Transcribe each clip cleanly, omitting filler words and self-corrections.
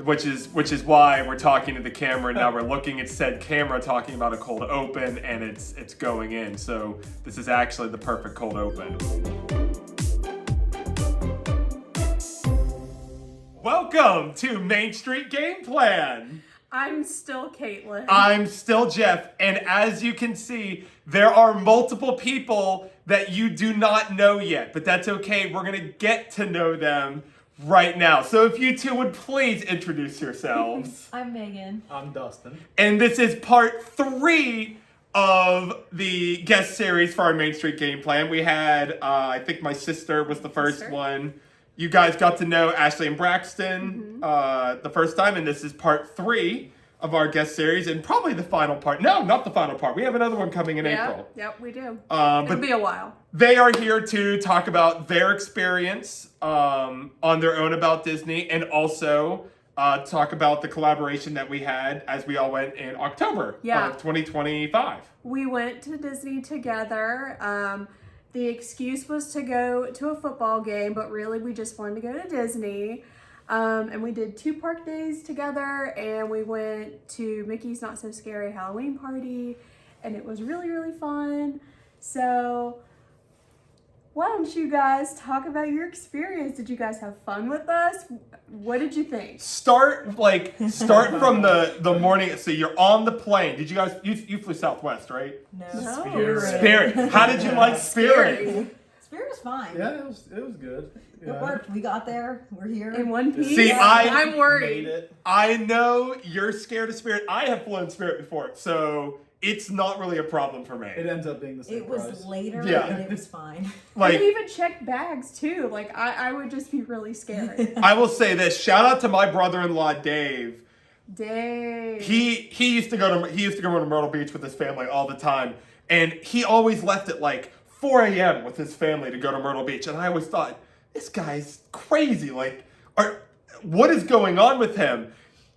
which is why we're talking to the camera now. We're looking at said camera talking about a cold open, and it's going in. So this is actually the perfect cold open. Welcome to Main Street Game Plan. I'm still Kaitlyn. I'm still Jeff, and as you can see, there are multiple people that you do not know yet, but that's okay. We're gonna get to know them right now. So if you two would please introduce yourselves. I'm Megan. I'm Dustin. And this is part 3 of the guest series for our Main Street Game Plan. We had, I think my sister was the first one. You guys got to know Ashley and Braxton the first time, and this is part 3 of our guest series, and probably the final part. No, not the final part. We have another one coming in April. Yep, we do. But it'll be a while. They are here to talk about their experience on their own about Disney, and also talk about the collaboration that we had as we all went in October of 2025. We went to Disney together. The excuse was to go to a football game, but really we just wanted to go to Disney. And we did 2 park days together, and we went to Mickey's Not So Scary Halloween party, and it was really, really fun. So why don't you guys talk about your experience? Did you guys have fun with us? What did you think? Start from the morning. So you're on the plane. Did you guys, you flew Southwest, right? No. Spirit. How did you like Spirit? Spirit was fine. Yeah, it was good. It worked. We got there. We're here. In one piece? See, I'm worried. Made it. I know you're scared of Spirit. I have flown Spirit before, so it's not really a problem for me. It ends up being the same It was price. later, Yeah. but it was fine. Like, and even check bags too. Like I would just be really scared. I will say this. Shout out to my brother-in-law Dave. Dang. He used to go to Myrtle Beach with his family all the time, and he always left at like 4 a.m. with his family to go to Myrtle Beach, and I always thought, this guy's crazy. Like, what is going on with him?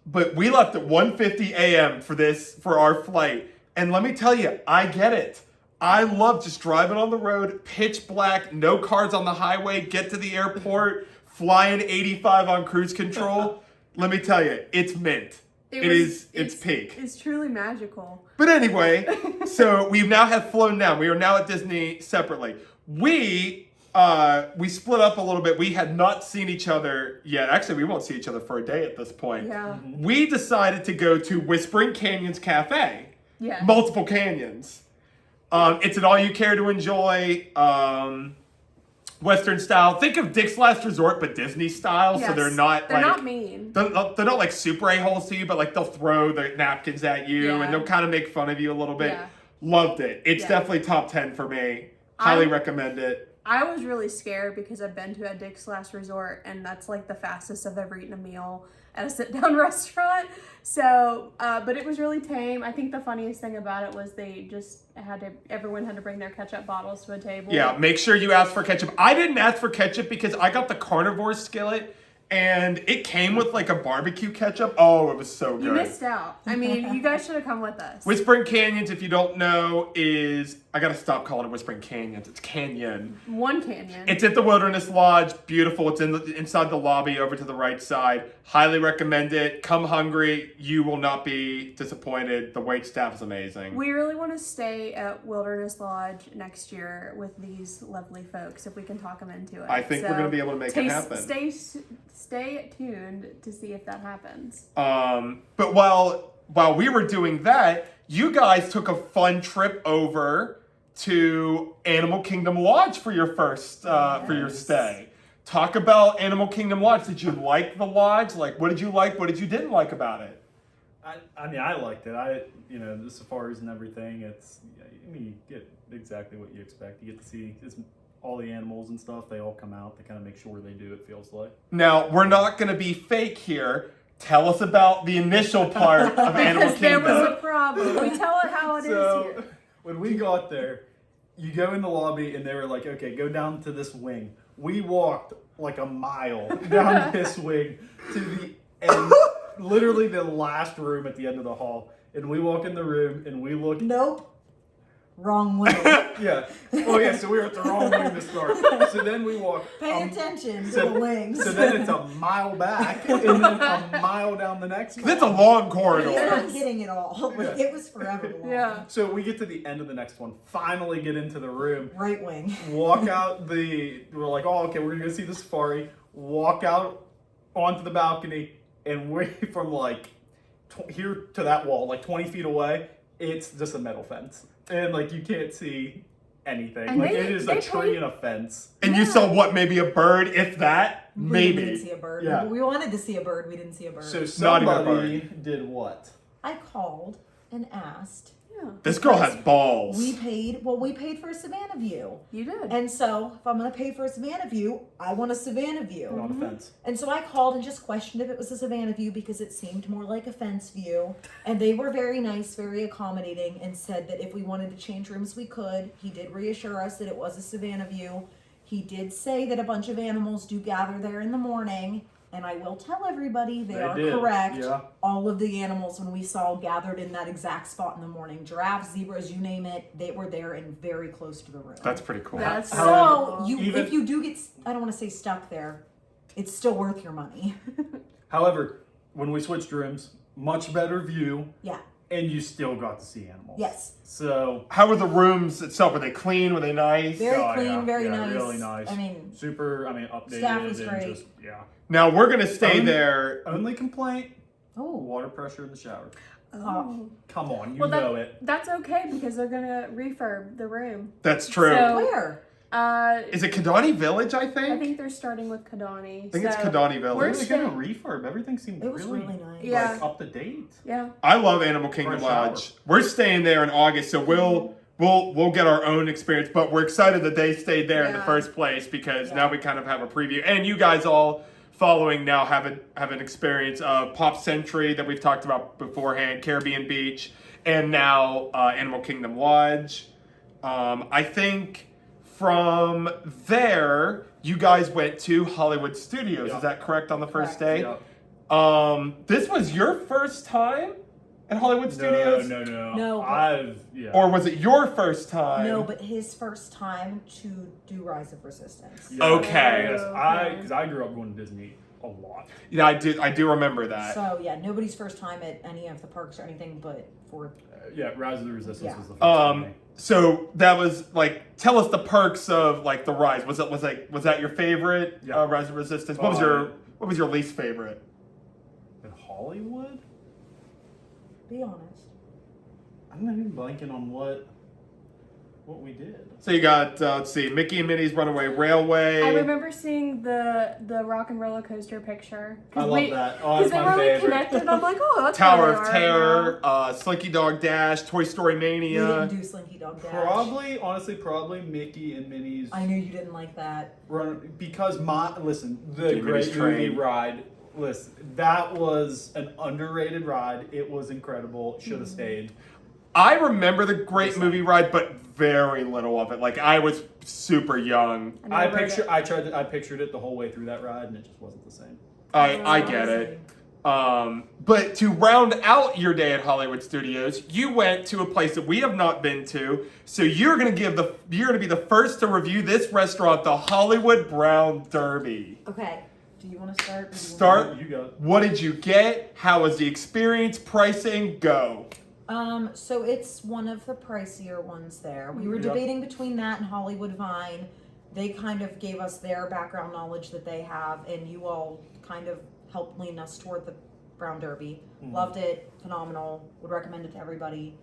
But we left at 1:50 a.m. for our flight, and let me tell you, I get it. I love just driving on the road, pitch black, no cars on the highway, get to the airport, flying 85 on cruise control. Let me tell you, it's mint. It's peak. It's truly magical. But anyway, so we now have flown down. We are now at Disney separately. We split up a little bit. We had not seen each other yet. Actually, we won't see each other for a day at this point. Yeah. We decided to go to Whispering Canyons Cafe. Yeah. Multiple canyons. It's an all you care to enjoy Western style. Think of Dick's Last Resort, but Disney style. Yes. So they're not mean. They're not like super a-holes to you, but like they'll throw the napkins at you and they'll kind of make fun of you a little bit. Yeah. Loved it. It's definitely top 10 for me. Highly recommend it. I was really scared because I've been to a Dick's Last Resort, and that's like the fastest I've ever eaten a meal at a sit-down restaurant. So, but it was really tame. I think the funniest thing about it was they just everyone had to bring their ketchup bottles to a table. Yeah, make sure you ask for ketchup. I didn't ask for ketchup because I got the carnivore skillet, and it came with like a barbecue ketchup. Oh, it was so good. You missed out. I mean, you guys should have come with us. Whispering Canyons, if you don't know, I gotta stop calling it Whispering Canyons. It's Canyon. One canyon. It's at the Wilderness Lodge. Beautiful. It's inside the lobby over to the right side. Highly recommend it. Come hungry. You will not be disappointed. The wait staff is amazing. We really want to stay at Wilderness Lodge next year with these lovely folks if we can talk them into it. I think we're going to be able to make it happen. Stay tuned to see if that happens. But while we were doing that, you guys took a fun trip over to Animal Kingdom Lodge for your first for your stay. Talk about Animal Kingdom Lodge. Did you like the lodge? Like, what did you like? What did you didn't like about it? I mean, I liked it. The safaris and everything. You get exactly what you expect. You get to see all the animals and stuff. They all come out. They kind of make sure they do. It feels like. Now we're not going to be fake here. Tell us about the initial part of Animal Because Kingdom. there was a problem. We tell it how it is here. When we got there, you go in the lobby and they were like, okay, go down to this wing. We walked like a mile down this wing to the end, literally the last room at the end of the hall. And we walk in the room and we look. Nope. Wrong way. Yeah. Oh yeah. So we were at the wrong wing to start. So then we walk. Pay attention to so- the wings. So then it's a mile back, and then a mile down the next one. That's a long He's corridor. not kidding at all. Like, it was forever long. Yeah. So we get to the end of the next one. Finally get into the room. Right wing. Walk out we're like, oh, okay, we're gonna go see the safari. Walk out onto the balcony, and we're from like here to that wall, like 20 feet away. It's just a metal fence, and like you can't see anything. And like they- it is they a tree paid- and a fence. And you saw what? Maybe a bird, if that. We Maybe. didn't see a bird. Yeah. We wanted to see a bird. We didn't see a bird. So Not even a somebody did what? I called and asked. Yeah. This girl has balls. We paid for a Savannah view. You did. And so if I'm going to pay for a Savannah view, I want a Savannah view. Not a fence. And so I called and just questioned if it was a Savannah view because it seemed more like a fence view. And they were very nice, very accommodating, and said that if we wanted to change rooms, we could. He did reassure us that it was a Savannah view. He did say that a bunch of animals do gather there in the morning. And I will tell everybody they are did, correct. yeah. All of the animals when we saw gathered in that exact spot in the morning. Giraffes, zebras, you name it, they were there and very close to the room. That's pretty cool. That's So really you, Even- if you do get, I don't want to say stuck there, it's still worth your money. However, when we switched rooms, much better view, Yeah. and you still got to see animals. Yes. So How were the rooms itself? Were they clean? Were they nice? Very oh, clean, yeah, very yeah, nice. really nice. I mean, updated staff was and great. just Now we're gonna stay Um, there. Only complaint: oh, water pressure in the shower. Oh. Come on, you Well, know it. That's okay because they're gonna refurb the room. That's true. So- where? Is it Kadani Village? I think. I think they're starting with Kadani. I think it's so Kadani we're Village. Really staying- gonna refurb. Everything seemed It was really, really nice. Yeah. like, up to date. Yeah. I love Animal Kingdom Fresh shower. Lodge. We're staying there in August, so we'll get our own experience. But we're excited that they stayed there in the Yeah. first place because Yeah. now we kind of have a preview, and you guys all following now have an experience of Pop Century that we've talked about beforehand, Caribbean Beach, and now Animal Kingdom Lodge. I think from there you guys went to Hollywood Studios. Yeah. Is that correct on the first Correct. day? Yeah. This was your first time at Hollywood Studios? No, but- Yeah. Or was it your first time? No, but his first time to do Rise of Resistance. Yeah. Okay. Yes, Okay. because I grew up going to Disney a lot. Yeah, I do remember that. So yeah, nobody's first time at any of the parks or anything, but for Yeah, Rise of the Resistance Yeah. was the first time. So that was like, tell us the perks of like the Rise. Was that your favorite Yeah. Rise of Resistance? Uh, What was your least favorite? In Hollywood, be honest. I'm not even blanking on what we did. So you got let's see, Mickey and Minnie's Runaway Railway. I remember seeing the Rock and Roller Coaster picture. I love that. Oh, Because that's they my were like favorite. connected. I'm like, oh, that's Tower where of they are Terror, now. Slinky Dog Dash, Toy Story We Mania. didn't do Slinky Dog Dash. Probably Mickey and Minnie's I knew you didn't like that. Run because the Dude, Great Minnie's Movie Train. ride. Listen, that was an underrated ride. It was incredible. Should have stayed. I remember the Great Listen. Movie Ride, but very little of it. Like I was super young. I never rode it. I pictured it the whole way through that ride, and it just wasn't the same. I get it. But to round out your day at Hollywood Studios, you went to a place that we have not been to. So you're gonna be the first to review this restaurant, the Hollywood Brown Derby. Okay. Do you want to start? Or do you Start. wanna- You got What did you get? How was the experience? Pricing? Go. So it's one of the pricier ones there. We were Yeah. debating between that and Hollywood Vine. They kind of gave us their background knowledge that they have, and you all kind of helped lean us toward the Brown Derby. Loved it, phenomenal. Would recommend it to everybody.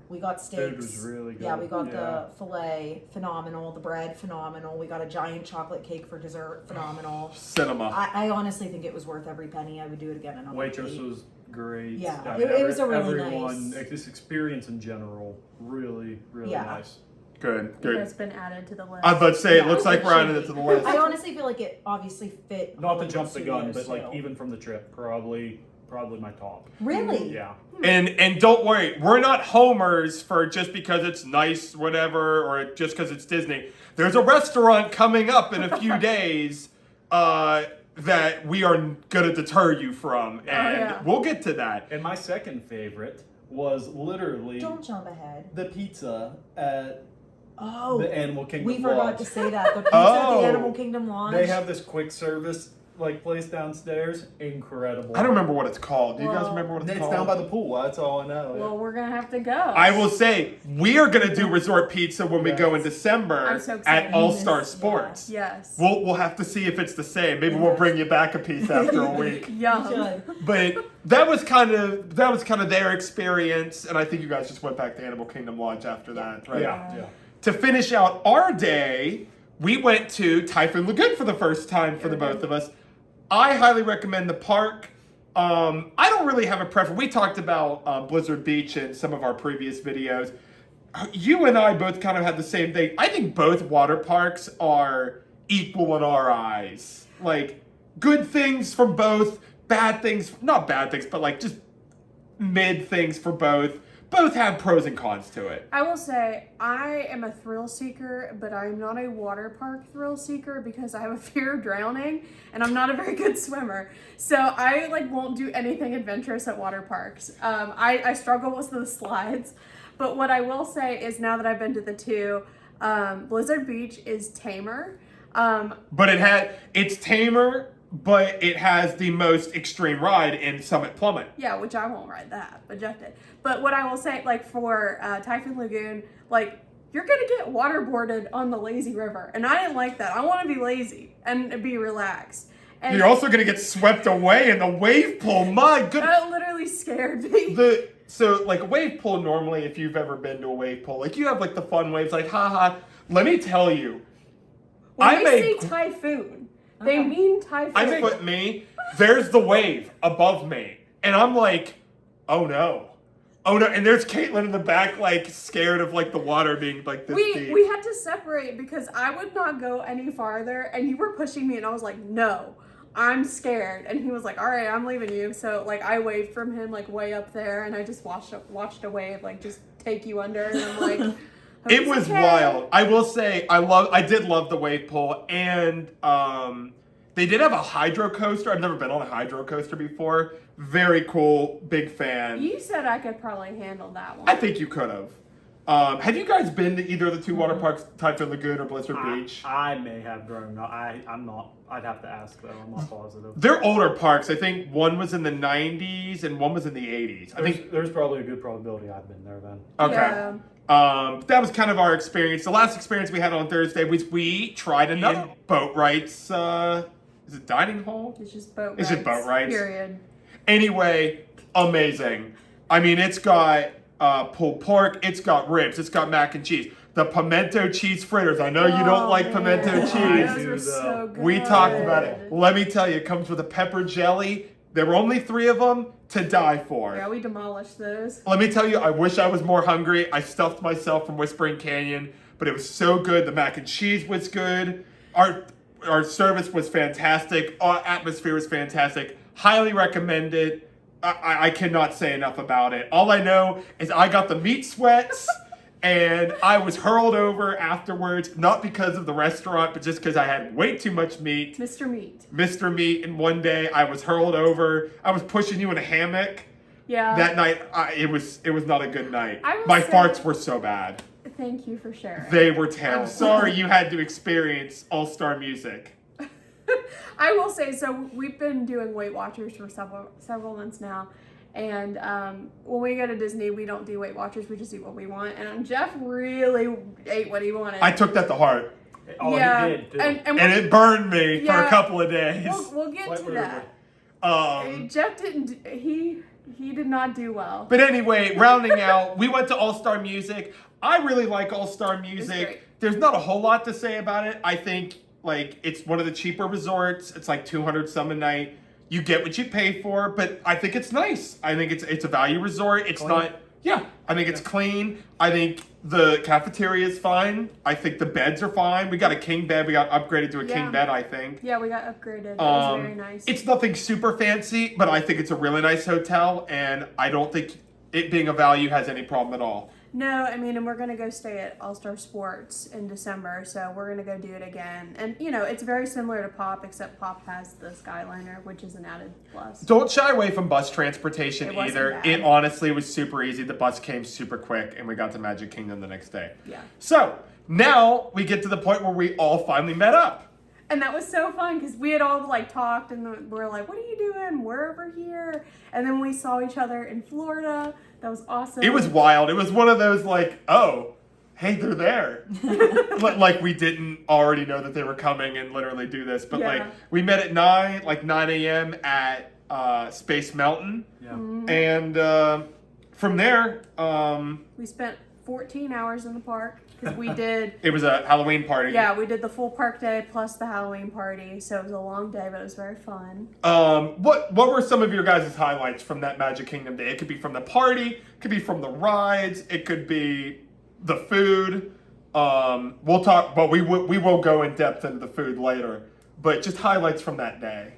We got steaks. Food was really good. Yeah, we got Yeah. the filet, phenomenal. The bread, phenomenal. We got a giant chocolate cake for dessert, phenomenal. Cinema. I honestly think it was worth every penny. I would do it again. And waitress was great. Yeah, I it was a really everyone, nice- This experience in general, really Yeah. nice. Good. It Good. has been added to the list. I was about to say, it Yeah, looks like it we're adding should it to the be. list. I honestly feel like it obviously fit. Not to Hollywood jump the gun, Studios, but like too. even from the trip, probably my top. Really? Yeah. And don't worry, we're not homers for just because it's nice, whatever, or just because it's Disney. There's a restaurant coming up in a few days that we are gonna deter you from, and yeah. we'll get to that. And my second favorite was literally Don't jump ahead. the pizza at Oh, the Animal Kingdom we forgot Lodge. to say that. The pizza at Oh. the Animal Kingdom Lodge. They have this quick service place downstairs. Incredible. I don't remember what it's called. Do you guys Well, remember what it's It's called? down by the pool. That's all I know. Well, we're gonna have to go. I will say we are gonna do resort pizza when we go in I'm December so excited. at All Star Yes. Sports. Yes. We'll have to see if it's the same. Maybe we'll bring you back a piece after a week. Yum. Good. But that was kind of their experience, and I think you guys just went back to Animal Kingdom Lodge after that, right? Yeah. To finish out our day, we went to Typhoon Lagoon for the first time for the both of us. I highly recommend the park. I don't really have a preference. We talked about Blizzard Beach in some of our previous videos. You and I both kind of had the same thing. I think both water parks are equal in our eyes. Like, good things from both, bad things, not bad things, but like just mid things for both. Both have pros and cons to it. I will say I am a thrill seeker, but I'm not a water park thrill seeker because I have a fear of drowning and I'm not a very good swimmer. So I won't do anything adventurous at water parks. I struggle with the slides, but what I will say is now that I've been to the two, Blizzard Beach is tamer. But it's tamer, but it has the most extreme ride in Summit Plummet. Yeah, which I won't ride that, but Jeff did. But what I will say, for Typhoon Lagoon, you're gonna get waterboarded on the lazy river, and I didn't like that. I want to be lazy and be relaxed. And You're also gonna get swept away in the wave pool. My goodness. that literally scared me. A wave pool normally, if you've ever been to a wave pool, you have the fun waves, haha. Let me tell you, When they say typhoon, they mean typhoon. I put me. There's the wave above me, and I'm like, oh no. Oh no, and there's Kaitlyn in the back, scared of the water being this deep. we had to separate because I would not go any farther, and you were pushing me, and I was like, no, I'm scared. And he was like, all right, I'm leaving you. So I waved from him way up there, and I just watched a wave just take you under, and I'm like, hope It it's was okay. wild. I will say, I did love the wave pool, and they did have a hydro coaster. I've never been on a hydro coaster before. Very cool, big fan. You said I could probably handle that one. I think you could have. Have you guys been to either of the two water parks, Typhoon Lagoon or Blizzard Beach? I may have grown up. I'm not. I'd have to ask though. I'm not positive. They're older parks. I think one was in the 90s and one was in the 80s. I think. There's probably a good probability I've been there then. Okay. Yeah. That was kind of our experience. The last experience we had on Thursday was we tried another boat rides. Is it dining hall? It's just boat rides. It's just boat rides. Period. Anyway, amazing. I mean, it's got pulled pork, it's got ribs, it's got mac and cheese. The pimento cheese fritters. I know you don't like pimento man. cheese. Those were so good. We talked about it. Let me tell you, it comes with a pepper jelly. There were only 3 of them to die for. Yeah, we demolished those. Let me tell you, I wish I was more hungry. I stuffed myself from Whispering Canyon, but it was so good. The mac and cheese was good. Our service was fantastic. Our atmosphere was fantastic. Highly recommend it. I cannot say enough about it. All I know is I got the meat sweats and I was hurled over afterwards, not because of the restaurant, but just because I had way too much meat. Mr. Meat. Mr. Meat, and one day I was hurled over. I was pushing you in a hammock. Yeah. That night, it was not a good night. I will My say- farts were so bad. Thank you for sharing. They were terrible. Sorry you had to experience all-star music. I will say, so we've been doing Weight Watchers for several months now, and when we go to Disney, we don't do Weight Watchers, we just eat what we want, and Jeff really ate what he wanted. I took that to heart. Oh, yeah, he did. Too. and And it burned me for Yeah. a couple of days. we'll get Wait, to wait, that. Jeff didn't, he did not do well. But anyway, rounding out, we went to All-Star Music. I really like All-Star great. Music. There's not a whole lot to say about it. I think it's one of the cheaper resorts. It's $200 some a night. You get what you pay for, but I think it's nice. I think it's a value resort. It's Clean. not. Yeah, I think it's clean. I think the cafeteria is fine. I think the beds are fine. We got a king bed. We got upgraded to a Yeah. king bed, I think. Yeah, we got upgraded. It was very nice. It's nothing super fancy, but I think it's a really nice hotel, and I don't think it being a value has any problem at all. No, I mean, and we're gonna go stay at All Star Sports in December, so we're gonna go do it again. And it's very similar to Pop, except Pop has the Skyliner, which is an added plus. Don't shy away from bus transportation It wasn't either. bad. It honestly was super easy. The bus came super quick, and we got to Magic Kingdom the next day. Yeah. So now we get to the point where we all finally met up. And that was so fun because we had all talked and we were like, "What are you doing? We're over here." And then we saw each other in Florida. That was awesome. It was wild. It was one of those oh, hey, they're there. Like we didn't already know that they were coming and literally do this. But Yeah. we met at 9 a.m. at Space Mountain. Yeah. Mm-hmm. And from there, We spent 14 hours in the park because we did. it was a Halloween party. Yeah, we did the full park day plus the Halloween party, so it was a long day, but it was very fun. What were some of your guys' highlights from that Magic Kingdom day? It could be from the party, it could be from the rides, it could be the food. We'll talk, but we will go in depth into the food later. But just highlights from that day.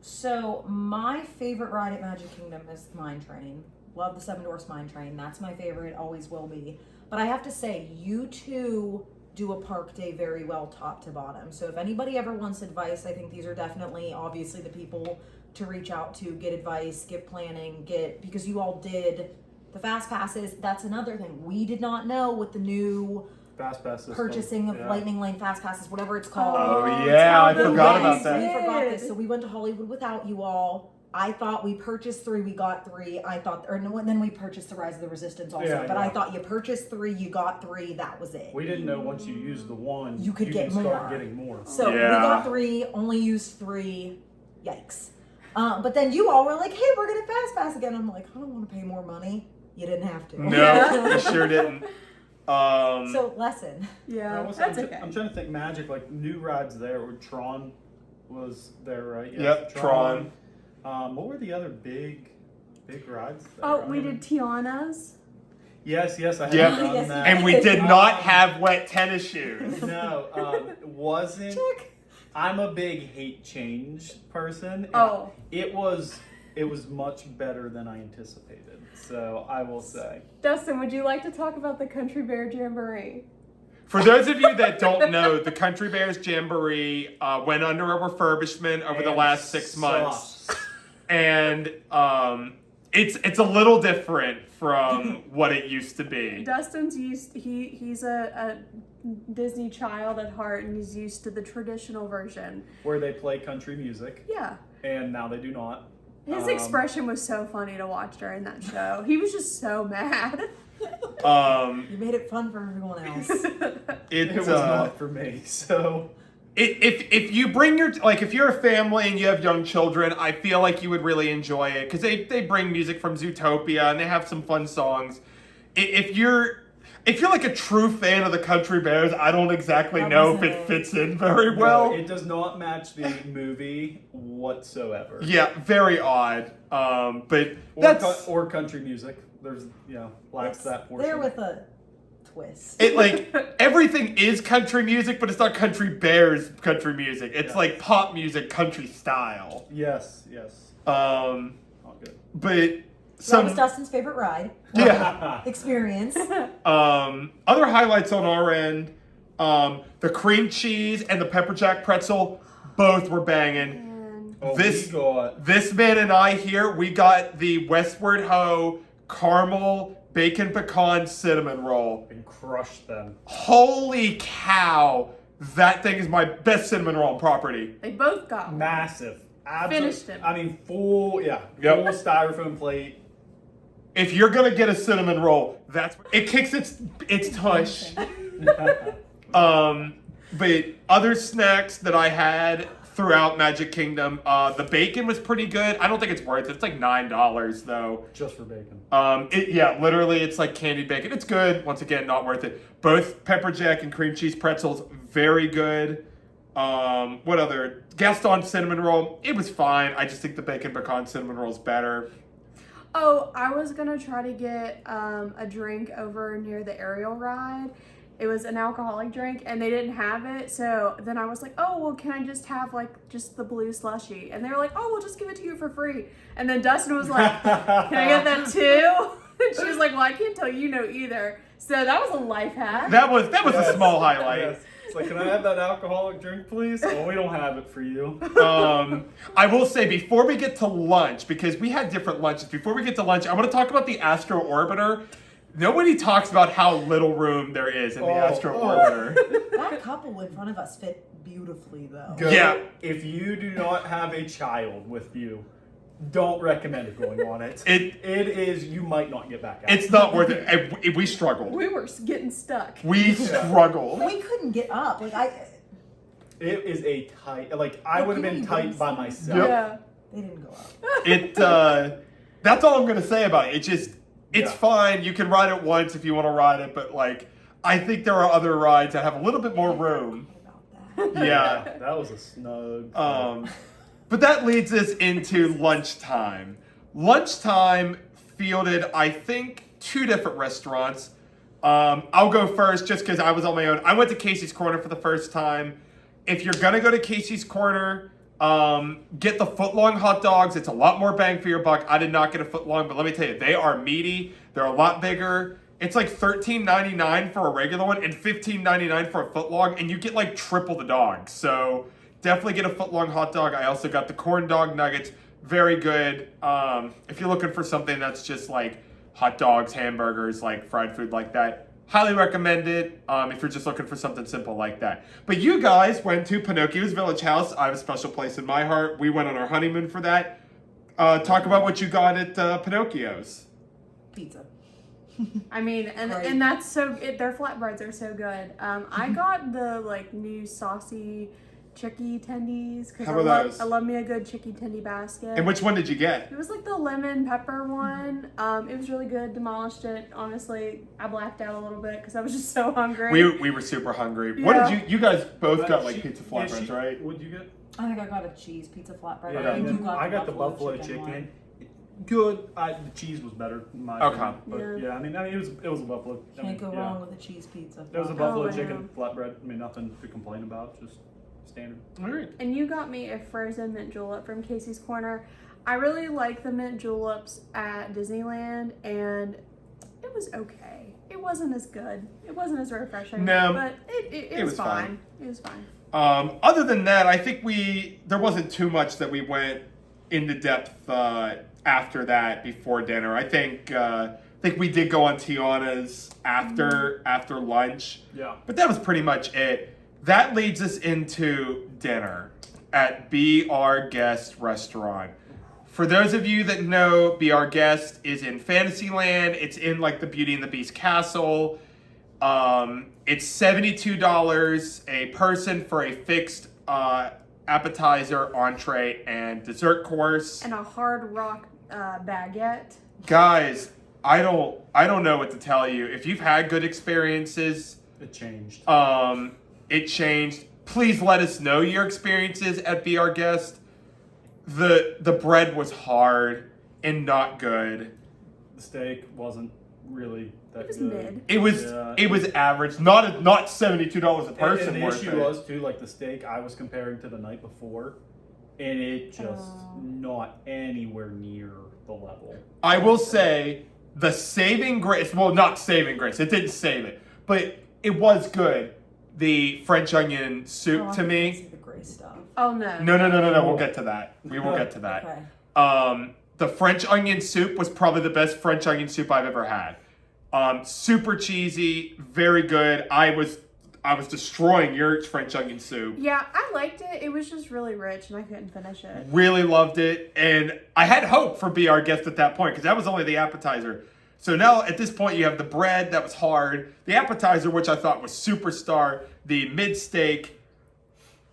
So my favorite ride at Magic Kingdom is the Mine Train. Love the Seven Dwarfs Mine Train. That's my favorite, always will be. But I have to say, you two do a park day very well top to bottom. So if anybody ever wants advice, I think these are definitely obviously the people to reach out to, get advice, get planning, because you all did the fast passes. That's another thing. We did not know what the new Fast pass system. purchasing of Yeah. Lightning Lane fast passes, whatever it's called. Oh, Oh, yeah, I tell them forgot guys. about that. We forgot did. this, so we went to Hollywood without you all. I thought we purchased 3, we got 3. I thought, or no, then we purchased the Rise of the Resistance also. Yeah, but I yeah. thought you purchased 3, you got 3, that was it. We didn't know once you used the one, You could get can start more. getting more. So we Yeah. got 3, only used 3. Yikes. But then you all were like, hey, we're gonna fast pass again. I'm like, I don't want to pay more money. You didn't have to. No, we sure didn't. So lesson. Yeah, I'm that's tr- okay. I'm trying to think magic, like new rides there. Or Tron was there, right? Yes, Yep, Tron. What were the other big rides there? Oh, we did Tiana's. Yes, I had Yep. done Yes, that. And we did not have wet tennis shoes. No, wasn't. Check. I'm a big hate change person. and Oh. It was much better than I anticipated. So I will say. Dustin, would you like to talk about the Country Bear Jamboree? For those of you that don't know, the Country Bears Jamboree went under a refurbishment over the And last 6 months. sucks. And it's a little different from what it used to be. Dustin's he's a Disney child at heart, and he's used to the traditional version. Where they play country music, Yeah. and now they do not. His expression was so funny to watch during that show. He was just so mad. You made it fun for everyone else. It was not for me. So If you bring if you're a family and you have young children, I feel like you would really enjoy it because they bring music from Zootopia and they have some fun songs. If you're like a true fan of the Country Bears, I don't exactly That know if wasn't it it. fits in very well. no, it does not match the movie whatsoever. Yeah, very odd. But that's Or country music. There's lacks that portion. There with a twist. it. Everything is country music, but it's not Country Bears country music. It's Yeah. like pop music, country style. Yes. Not good. But So that was some Dustin's favorite ride. yeah. Experience. Other highlights on our end, the cream cheese and the pepper jack pretzel, both were banging. And Oh, This- we got This man and I here, we got the Westward Ho caramel bacon pecan cinnamon roll. and crushed them. Holy cow! That thing is my best cinnamon roll on property. they both got one. Massive. Finished him. I mean, full Yep. styrofoam plate. If you're gonna get a cinnamon roll, it kicks its tush. But other snacks that I had throughout Magic Kingdom, the bacon was pretty good. I don't think it's worth it. It's like $9 though. Just for bacon. Literally, it's like candied bacon. It's good. Once again, not worth it. Both pepper jack and cream cheese pretzels, very good. What other? Gaston cinnamon roll. It was fine. I just think the bacon pecan cinnamon roll is better. Oh, I was gonna try to get a drink over near the Ariel ride. It was an alcoholic drink, and they didn't have it. So then I was like, "Oh, well, can I just have just the blue slushy?" And they were like, "Oh, we'll just give it to you for free." And then Dustin was like, "Can I get that too?" She was like, well, I can't tell you no either. So that was a life hack. That was a small highlight. Yes. It's like, can I have that alcoholic drink, please? Oh, we don't have it for you. I will say before we get to lunch, because we had different lunches, before we get to lunch, I want to talk about the Astro Orbiter. Nobody talks about how little room there is in the Astro Orbiter. That couple in front of us fit beautifully, though. Go, Yeah. If you do not have a child with you, don't recommend going on it. It is, you might not get back out. It's not worth it. We struggled. We were getting stuck. We struggled. We couldn't get up. It is a tight, like, I would have been tight by myself. Yep. Yeah. They didn't go up. That's all I'm gonna say about it. It's fine. You can ride it once if you want to ride it, but like, I think there are other rides that have a little bit more room. About that. Yeah. That was a snug. But that leads us into lunchtime. Lunchtime fielded, I think, 2 different restaurants. I'll go first just because I was on my own. I went to Casey's Corner for the first time. If you're gonna go to Casey's Corner, get the footlong hot dogs. It's a lot more bang for your buck. I did not get a footlong, but let me tell you, they are meaty. They're a lot bigger. It's like $13.99 for a regular one and $15.99 for a footlong, and you get like triple the dog. So definitely get a footlong hot dog. I also got the corn dog nuggets. Very good. If you're looking for something that's just like hot dogs, hamburgers, like fried food like that, highly recommend it if you're just looking for something simple like that. But you guys went to Pinocchio's Village House. I have a special place in my heart. We went on our honeymoon for that. Talk about what you got at Pinocchio's. Pizza. I mean, and that's so, their flatbreads are so good. I got the like new saucy chicky tendies because How are those? I love me a good chicky tendy basket. And which one did you get? It was like the lemon pepper one. It was really good. Demolished it. Honestly, I blacked out a little bit because I was just so hungry. We were super hungry. What did you guys both got like pizza flatbreads, right? What'd you get? I think I got a cheese pizza flatbread. Yeah, I think you got I got the buffalo chicken. one. Good. The cheese was better in my opinion. But Yeah. I mean it was a buffalo. Can't go wrong with a cheese pizza. It was a buffalo Oh, chicken flatbread. I mean, nothing to complain about. Just standard. All right. And you got me a frozen mint julep from Casey's Corner. I really like the mint juleps at Disneyland, and it was okay. It wasn't as good. It wasn't as refreshing. No, but it was fine. It was fine. Other than that, I think there wasn't too much that we went into depth after that before dinner. I think we did go on Tiana's after lunch. Yeah. But that was pretty much it. That leads us into dinner at Be Our Guest restaurant. For those of you that know, Be Our Guest is in Fantasyland. It's in like the Beauty and the Beast castle. It's $72 a person for a fixed appetizer, entree, and dessert course. And a Hard Rock baguette. Guys, I don't know what to tell you. If you've had good experiences, It changed. it changed. Please let us know your experiences at Be Our Guest. The bread was hard and not good. The steak wasn't really that It was good. mid. It was average. Not $72 a person And the worth issue it. was too, like the steak I was comparing to the night before, and it just not anywhere near the level. I will say the saving grace. Well, not saving grace. It didn't save it, but it was good. The French onion soup to me. The gray stuff. Oh no. No. We'll get to that. We will get to that. Okay. The French onion soup was probably the best French onion soup I've ever had. Super cheesy, very good. I was destroying your French onion soup. Yeah, I liked it. It was just really rich, and I couldn't finish it. Really loved it, and I had hope for Be Our Guest at that point because that was only the appetizer. So now at this point you have the bread that was hard, the appetizer which I thought was superstar, the mid steak,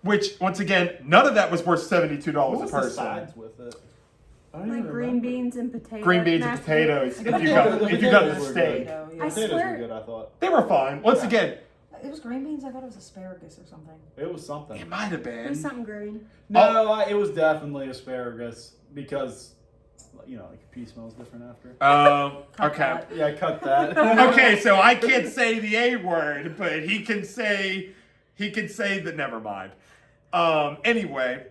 which once again none of that was worth $72 What a was the person. sides with it? I don't Like even green remember. beans and potatoes. Green beans and mashed potatoes. potatoes. If you got the Potatoes were steak, Potato, yeah. I Potatoes swear- were good, I thought. they were fine. Once again, It was green beans. I thought it was asparagus or something. It was something. it might have It was been. something green. No, it was definitely asparagus because, you know, like your pea smells different after. Okay. that. Yeah, cut that. Okay, so I can't say the A word, but he can say the never mind. Anyway,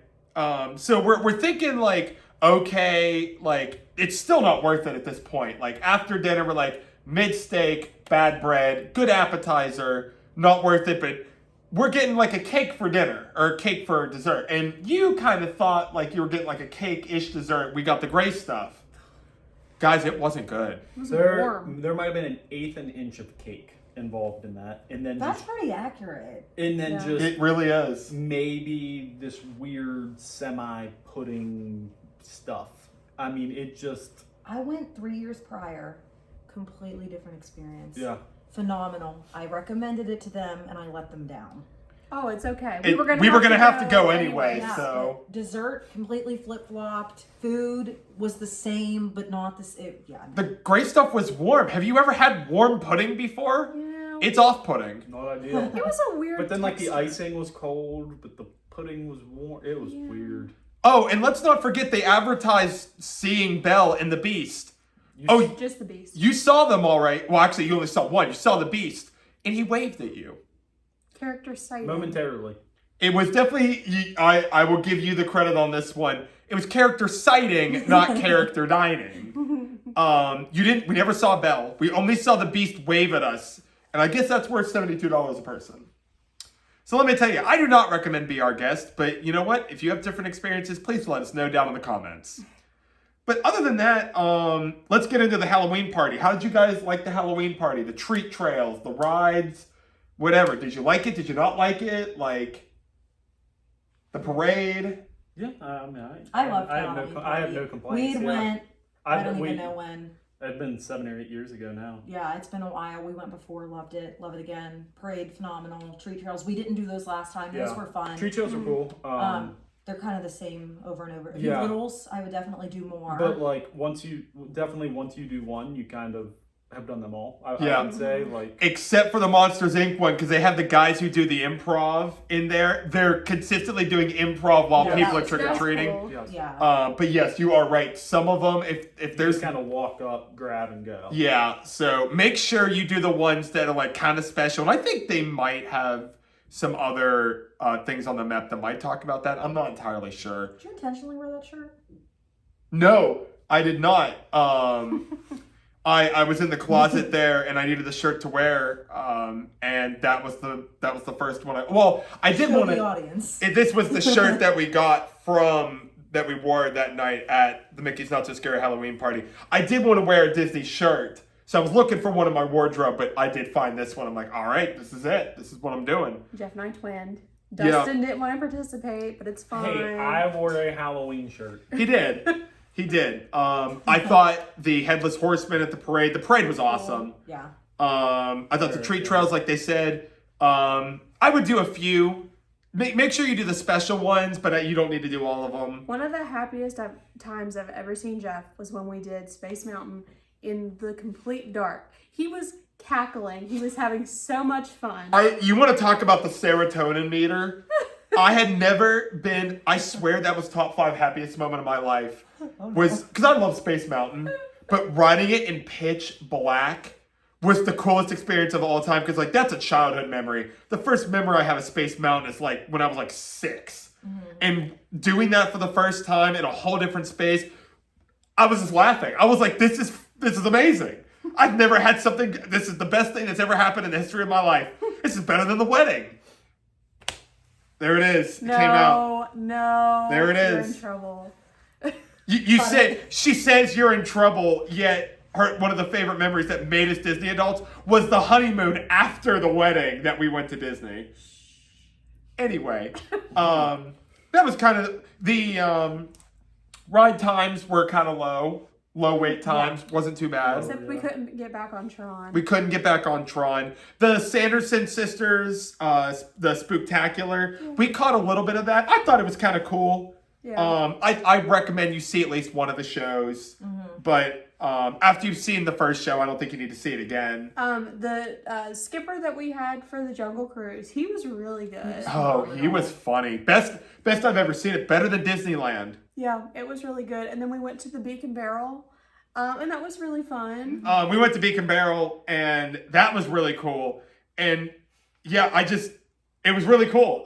so we're thinking like, okay, like, it's still not worth it at this point. Like, after dinner, we're like, mid-steak, bad bread, good appetizer, not worth it, but we're getting like a cake for dinner, or a cake for dessert. And you kind of thought like you were getting like a cake-ish dessert. We got the gray stuff. Guys, it wasn't good. It was There warm. might have been an eighth an inch of cake involved in that, and then That's pretty accurate. Yeah. just It really is. maybe this weird semi-pudding stuff. I mean, it just I went 3 years prior, completely different experience. yeah. Phenomenal. I recommended it to them and I let them down. Oh, it's okay. We were gonna have to go anyway. Yeah, So but dessert completely flip flopped. Food was the same, but not the same. Yeah. the gray stuff was warm. Have you ever had warm pudding before? Yeah. It's off-putting. Not ideal. It was a weird But then, like, the texture. icing was cold, but the pudding was warm. It was Yeah. weird. Oh, and let's not forget they advertised seeing Belle and the Beast. Oh, Just the beast. you saw them all right. Well, actually, you only saw one. You saw the Beast, and he waved at you. Character sighting. Momentarily. It was definitely. I will give you the credit on this one. It was character sighting, not character dining. You didn't. We never saw Belle. We only saw the Beast wave at us, and I guess that's worth $72 a person. So let me tell you, I do not recommend Be Our Guest, but you know what? If you have different experiences, please let us know down in the comments. But other than that, let's get into the Halloween party. How did you guys like the Halloween party? The treat trails, the rides, whatever. Did you like it? Did you not like it? Like the parade? Yeah, I mean, I love I have Halloween no, I have no party. complaints. We yeah. went, I don't even know when. It's been 7 or 8 years ago now. Yeah, it's been a while. We went before, loved it, love it again. Parade, phenomenal. Treat trails, we didn't do those last time. Those Yeah. were fun. Treat trails are cool. They're kind of the same over and over. If Yeah. you littles, I would definitely do more. But like once you do one, you kind of have done them all. I Yeah. would say like Except for the Monsters Inc. one, because they have the guys who do the improv in there. They're consistently doing improv while Yeah, people are that's trick-or-treating. cool. yes. yeah. But yes, you are right. Some of them, if You there's just kind of walk up, grab, and go. yeah, so make sure you do the ones that are like kind of special. And I think they might have some other things on the map that might talk about that. I'm not entirely sure. Did you intentionally wear that shirt? No, I did not. I was in the closet there and I needed the shirt to wear, and that was the first one. I did Show want the to. audience. This was the shirt that we got that we wore that night at the Mickey's Not So Scary Halloween party. I did want to wear a Disney shirt, so I was looking for one in my wardrobe, but I did find this one. I'm like, all right, this is it. This is what I'm doing. Jeff and I twinned. Yeah. Dustin didn't want to participate, but it's fine. Hey, I wore a Halloween shirt. He did. He did. I thought the Headless Horseman at the parade was awesome. Yeah. I thought the treat trails, like they said, I would do a few. Make sure you do the special ones, but you don't need to do all of them. One of the happiest times I've ever seen Jeff was when we did Space Mountain in the complete dark. He was cackling. He was having so much fun. You want to talk about the serotonin meter? I had never been, I swear that was top 5 happiest moment of my life. Was, because I love Space Mountain, but riding it in pitch black was the coolest experience of all time, because like that's a childhood memory. The first memory I have of Space Mountain is like when I was like 6. And doing that for the first time in a whole different space, I was just laughing. I was like, this is amazing. I've never had something, this is the best thing that's ever happened in the history of my life. This is better than the wedding. There it is. It came out. No. There it You're is. in trouble. You said, she says you're in trouble, yet one of the favorite memories that made us Disney adults was the honeymoon after the wedding that we went to Disney. Anyway, that was kind of, the ride times were kind of low. Low wait times, wasn't too bad. Except we couldn't get back on Tron. We couldn't get back on Tron. The Sanderson sisters, the Spooktacular, we caught a little bit of that. I thought it was kind of cool. Yeah. I recommend you see at least one of the shows. But after you've seen the first show, I don't think you need to see it again. The skipper that we had for the Jungle Cruise, he was really good. Oh, he was funny. Best I've ever seen it. Better than Disneyland. Yeah, it was really good. And then we went to the Beacon Barrel, and that was really fun. We went to Beacon Barrel, and that was really cool. And yeah, it was really cool.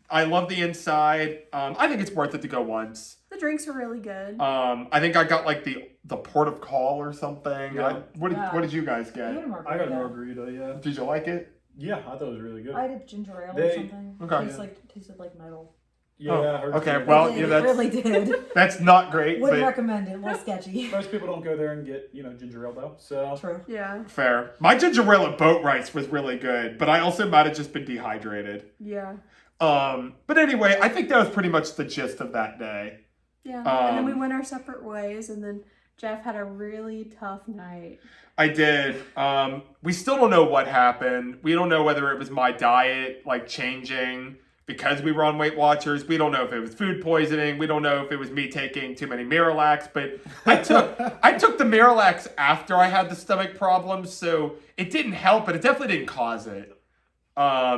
I love the inside. I think it's worth it to go once. The The drinks were really good. I think I got like the port of call or something. Yeah. What did you guys I get? had a margarita. I got a margarita, yeah. Did you like it? Yeah, I thought it was really good. I did ginger ale or They- something. Okay. Tasted like metal. Yeah, Oh, I heard okay, it. well, It did, yeah, it that's- really did. That's not great, Wouldn't but recommend it. A little sketchy. Most people don't go there and get, ginger ale though. So True. Yeah. fair. My ginger ale at boat rice was really good, but I also might have just been dehydrated. Yeah. But anyway, I think that was pretty much the gist of that day. Yeah. And then we went our separate ways, and then Jeff had a really tough night. I did. We still don't know what happened. We don't know whether it was my diet like changing because we were on Weight Watchers. We don't know if it was food poisoning. We don't know if it was me taking too many Miralax. But I took the Miralax after I had the stomach problems, so it didn't help, but it definitely didn't cause it.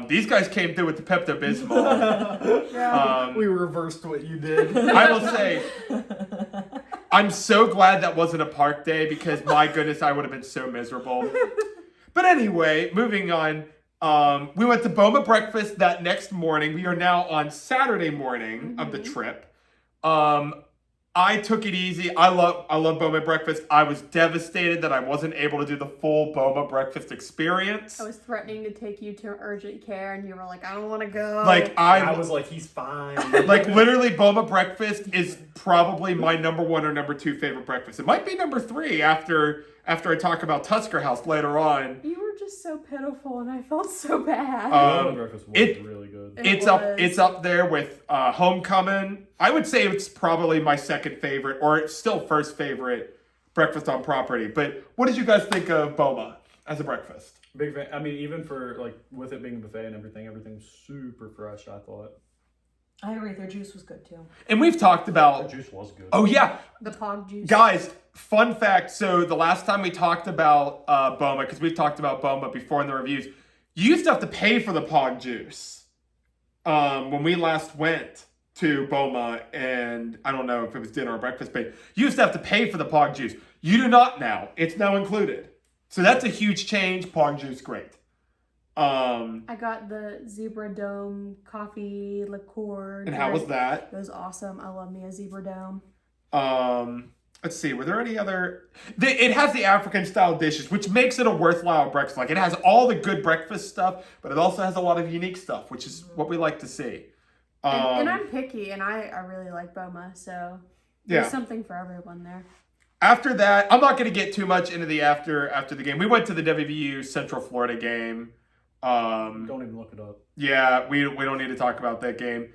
These guys came through with the Pepto-Bismol. Yeah. we reversed what you did. I will say, I'm so glad that wasn't a park day because my goodness, I would have been so miserable. But anyway, moving on. We went to Boma breakfast that next morning. We are now on Saturday morning of the trip. I took it easy. I love Boma breakfast. I was devastated that I wasn't able to do the full Boma breakfast experience. I was threatening to take you to urgent care, and you were like, I don't want to go. Like I was like, he's fine. like literally Boma breakfast is probably my number 1 or number 2 favorite breakfast. It might be number 3 after I talk about Tusker House later on. You were just so pitiful, and I felt so bad. breakfast was really good. It's up there with Homecoming. I would say it's probably my second favorite, or it's still first favorite breakfast on property. But what did you guys think of Boma as a breakfast? Big fan. I mean, even for with it being a buffet and everything's super fresh. I thought I agree. Their juice was good too. And we've talked the about. juice was good. Oh yeah, The pog juice. guys. Fun fact. So the last time we talked about Boma, because we've talked about Boma before in the reviews, you used to have to pay for the pog juice. When we last went to Boma, and I don't know if it was dinner or breakfast, but you used to have to pay for the pog juice. You do not now. It's now included. So that's a huge change. Pog juice, great. I got the Zebra Dome coffee liqueur. And how was that? It was awesome. I love me a Zebra Dome. Let's see. Were there any other? It has the African style dishes, which makes it a worthwhile breakfast. Like it has all the good breakfast stuff, but it also has a lot of unique stuff, which is what we like to see. And I'm picky, and I really like Boma, so there's something for everyone there. After that, I'm not going to get too much into the after the game. We went to the WVU Central Florida game. Don't even look it up. Yeah, we don't need to talk about that game.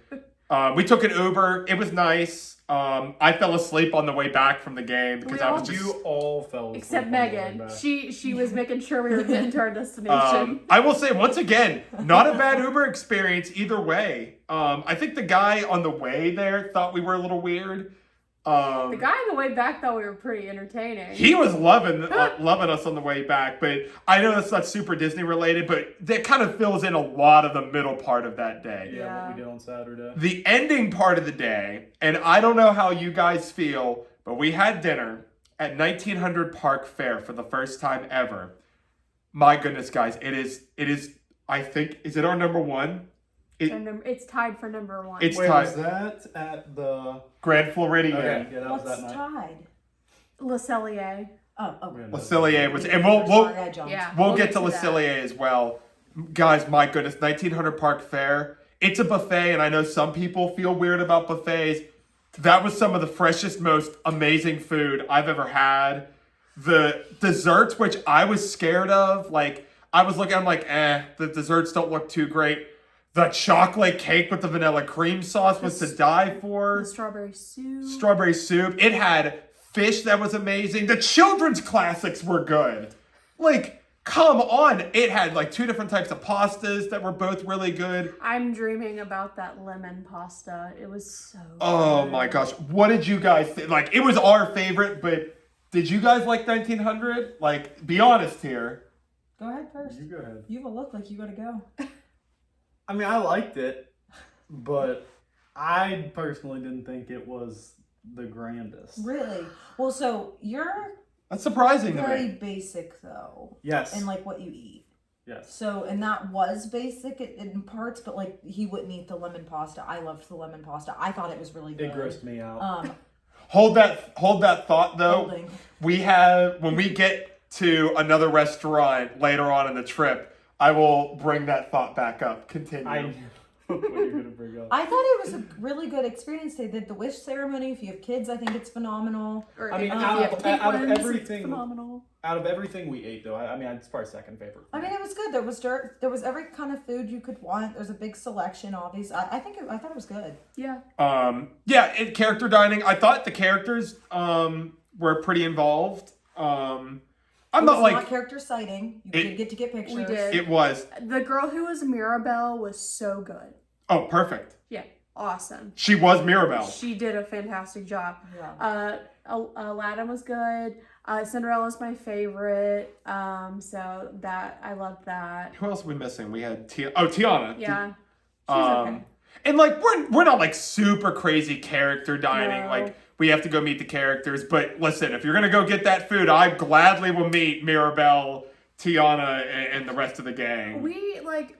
We took an Uber. It was nice. I fell asleep on the way back from the game because I was just. You all fell asleep. Except on the way Megan. back. She was making sure we were getting to our destination. I will say once again, not a bad Uber experience either way. I think the guy on the way there thought we were a little weird. The guy on the way back thought we were pretty entertaining. He was loving us on the way back, but I know that's not super Disney related, but that kind of fills in a lot of the middle part of that day. Yeah, what we did on Saturday. The ending part of the day, and I don't know how you guys feel, but we had dinner at 1900 Park Fair for the first time ever. My goodness, guys, it is. I think, is it our number 1? It's tied for number 1. It's Wait, tied. was that at the Grand Floridian. Okay, yeah, that was What's that night. tied? Le Cellier. Oh. Le Cellier was, and Sorry, we'll I jumped. Yeah. we'll get to Le that. Cellier as well. Guys, my goodness, 1900 Park Fair. It's a buffet, and I know some people feel weird about buffets. That was some of the freshest, most amazing food I've ever had. The desserts, which I was scared of, like, I was looking, I'm like, the desserts don't look too great. The chocolate cake with the vanilla cream sauce was to die for. The strawberry soup. Strawberry soup. It had fish that was amazing. The children's classics were good. Like, come on. It had like 2 different types of pastas that were both really good. I'm dreaming about that lemon pasta. It was so Oh good. my gosh. What did you guys think? Like, it was our favorite, but did you guys like 1900? Like, be honest here. Go ahead first. You go ahead. You have a look like you gotta go. I mean, I liked it, but I personally didn't think it was the grandest. Really? Well, so you're That's surprising to very me. basic though. Yes. In like what you eat. Yes. So, and that was basic in parts, but like he wouldn't eat the lemon pasta. I loved the lemon pasta. I thought it was really good. It grossed me out. Hold that thought though. Holding. When we get to another restaurant later on in the trip, I will bring that thought back up. Continue. I know what you're gonna bring up. I thought it was a really good experience. They did the wish ceremony. If you have kids, I think it's phenomenal. Or I mean, if out you of- have big out of ones, it's everything- phenomenal. Out of everything we ate, though, I mean, it's probably second favorite. I mean, it was good. There was dirt. There was every kind of food you could want. There's a big selection. Obviously, I thought it was good. Yeah. Character dining. I thought the characters were pretty involved. I'm It not was like not character sighting. You did get to get pictures. We did. it was. The girl who was Mirabelle was so good. Oh, perfect. Yeah. Awesome. She was Mirabelle. She did a fantastic job. Yeah. Aladdin was good. Cinderella's my favorite. So that I loved that. Who else are we missing? We had Tiana. Yeah. She's okay. And like we're not like super crazy character dining. No. Like we have to go meet the characters. But listen, if you're gonna go get that food, I gladly will meet Mirabelle, Tiana, and the rest of the gang. We like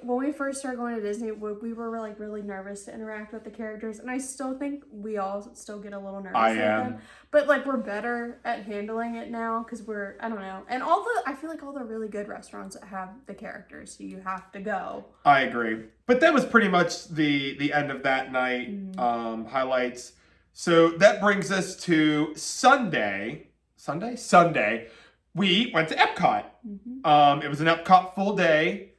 when we first started going to Disney, we were like really nervous to interact with the characters, and I still think we all still get a little nervous. I with am. them. But like we're better at handling it now because I don't know, and I feel like all the really good restaurants have the characters, so you have to go. I agree. But that was pretty much the end of that night. Highlights. So that brings us to Sunday. Sunday. We went to Epcot. It was an Epcot full day.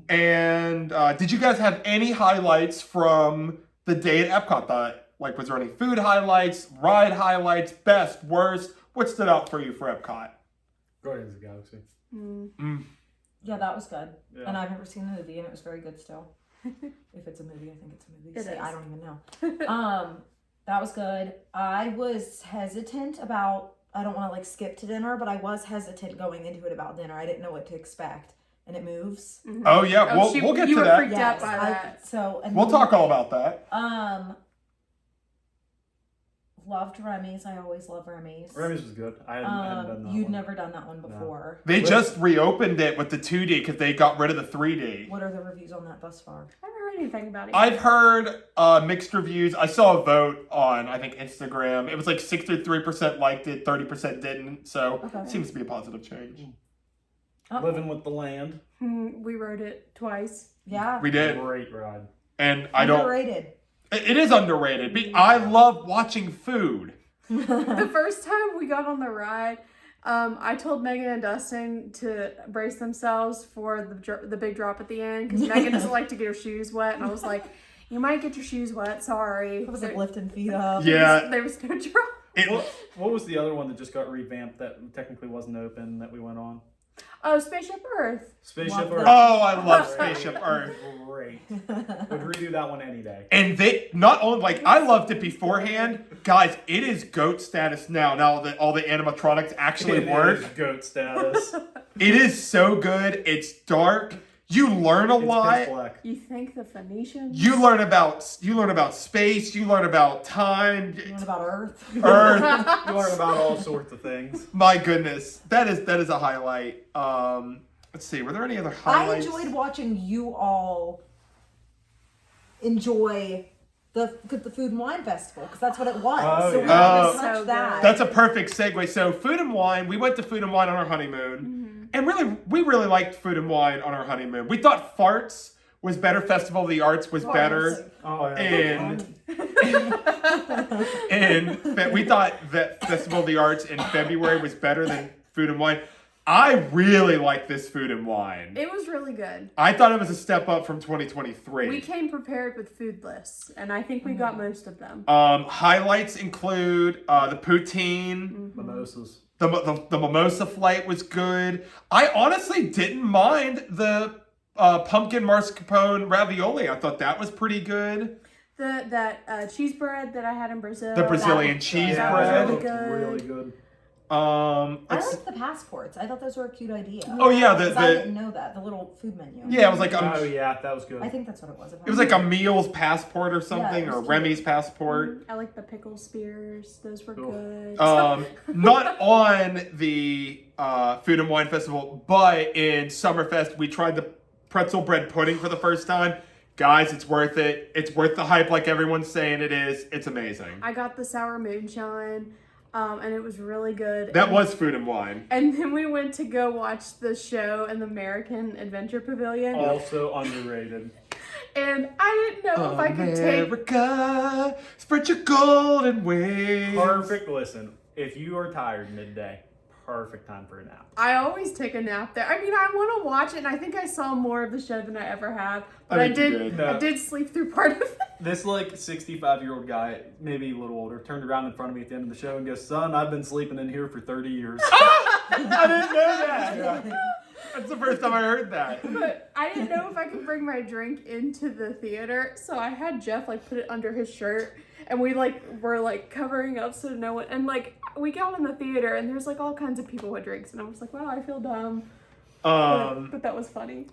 And did you guys have any highlights from the day at Epcot? Was there any food highlights, ride highlights, best, worst? What stood out for you for Epcot? Guardians of the Galaxy. Yeah, that was good. Yeah. And I've never seen the movie, and it was very good still. If it's a movie, I think it's a movie. It See, is. I don't even know. That was good. I was hesitant about. I don't want to skip to dinner, but I was hesitant going into it about dinner. I didn't know what to expect, and it moves. Oh yeah, we'll get you to were that. freaked out by that. And We'll talk all about that. Loved Remy's. I always love Remy's. Remy's was good. I hadn't done that You'd one. never done that one before. They just reopened it with the 2D because they got rid of the 3D. What are the reviews on that thus far? I haven't heard anything about it. I've heard mixed reviews. I saw a vote on, I think, Instagram. It was like 63% liked it, 30% didn't. So Okay. it seems to be a positive change. Living with the Land. We rode it twice. Yeah. We did. Great ride. And I don't... Underrated. It is underrated. But I love watching food. The first time we got on the ride, I told Megan and Dustin to brace themselves for the big drop at the end because Megan doesn't like to get her shoes wet, and I was like, "You might get your shoes wet. Sorry." It was like lifting feet up. Yeah. There was no drop. What was the other one that just got revamped that technically wasn't open that we went on? Oh, Spaceship Earth. Spaceship Love Earth. Oh, I love Spaceship Earth. Great. Would redo that one any day. And they not only I loved it beforehand, guys. It is GOAT status now. Now that all the animatronics actually It work, is GOAT status. it is so good. It's dark. You learn a It's lot. pitch black. You think the Phoenicians? You learn about space. You learn about time. You learn about Earth. Earth. You learn about all sorts of things. My goodness, that is a highlight. Let's see. Were there any other I highlights? enjoyed watching you all enjoy the Food and Wine Festival because that's what it was. Oh, so we yeah. wanted to So touch good. that. That's a perfect segue. So Food and Wine, we went to Food and Wine on our honeymoon. And we really liked Food and Wine on our honeymoon. We thought Farts was better, Festival of the Arts was better. Oh, yeah. And we thought that Festival of the Arts in February was better than Food and Wine. I really like this Food and Wine. It was really good. I thought it was a step up from 2023. We came prepared with food lists, and I think we got most of them. Highlights include the poutine. Mimosas. The mimosa flight was good. I honestly didn't mind the pumpkin mascarpone ravioli. I thought that was pretty good. That cheese bread that I had in Brazil. The Brazilian that- cheese that bread. was really good. Really good. I Let's- liked the passports. I thought those were a cute idea. Oh yeah, 'Cause I didn't know that, the little food menu. yeah, it was like Oh yeah, that was good. I think that's what it was. it was like a meal's passport or something, Yeah, it or was Remy's passport. I like the pickle spears. Those were Cool. good. Not on the Food and Wine Festival, but in Summerfest, we tried the pretzel bread pudding for the first time. Guys, it's worth it. It's worth the hype like everyone's saying it is. It's amazing. I got the sour moonshine, and it was really good. That was Food and Wine. And then we went to go watch the show in the American Adventure Pavilion. Also underrated. And I didn't know if I could take... America, spread your golden wings. Perfect. Listen, if you are tired midday, perfect time for a nap. I always take a nap there. I mean, I want to watch it, and I think I saw more of the show than I ever have. But I think you did. did. I did sleep through part of it. This 65-year-old guy, maybe a little older, turned around in front of me at the end of the show and goes, "Son, I've been sleeping in here for 30 years." I didn't know that. That's the first time I heard that. But I didn't know if I could bring my drink into the theater, so I had Jeff put it under his shirt, and we were covering up so no one. And we got in the theater, and there's all kinds of people with drinks, and I was like, wow, I feel dumb. But that was funny.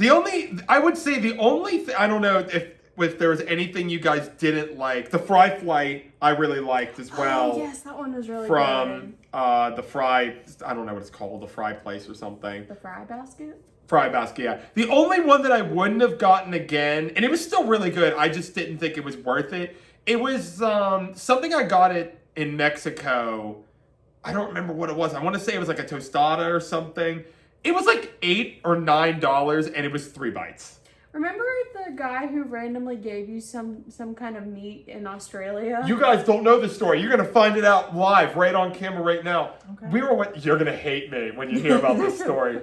I would say the only thing, I don't know if there was anything you guys didn't like. The Fry Flight I really liked as well. Oh, yes, that one was really from good. the Fry, I don't know what it's called, the Fry Place or something. The Fry Basket? Fry Basket, yeah. The only one that I wouldn't have gotten again, and it was still really good, I just didn't think it was worth it. It was something I got it in Mexico. I don't remember what it was. I want to say it was a tostada or something. It was $8 or $9, and it was 3 bites. Remember the guy who randomly gave you some kind of meat in Australia? You guys don't know this story. You're going to find it out live, right on camera right now. Okay. You're going to hate me when you hear about this story.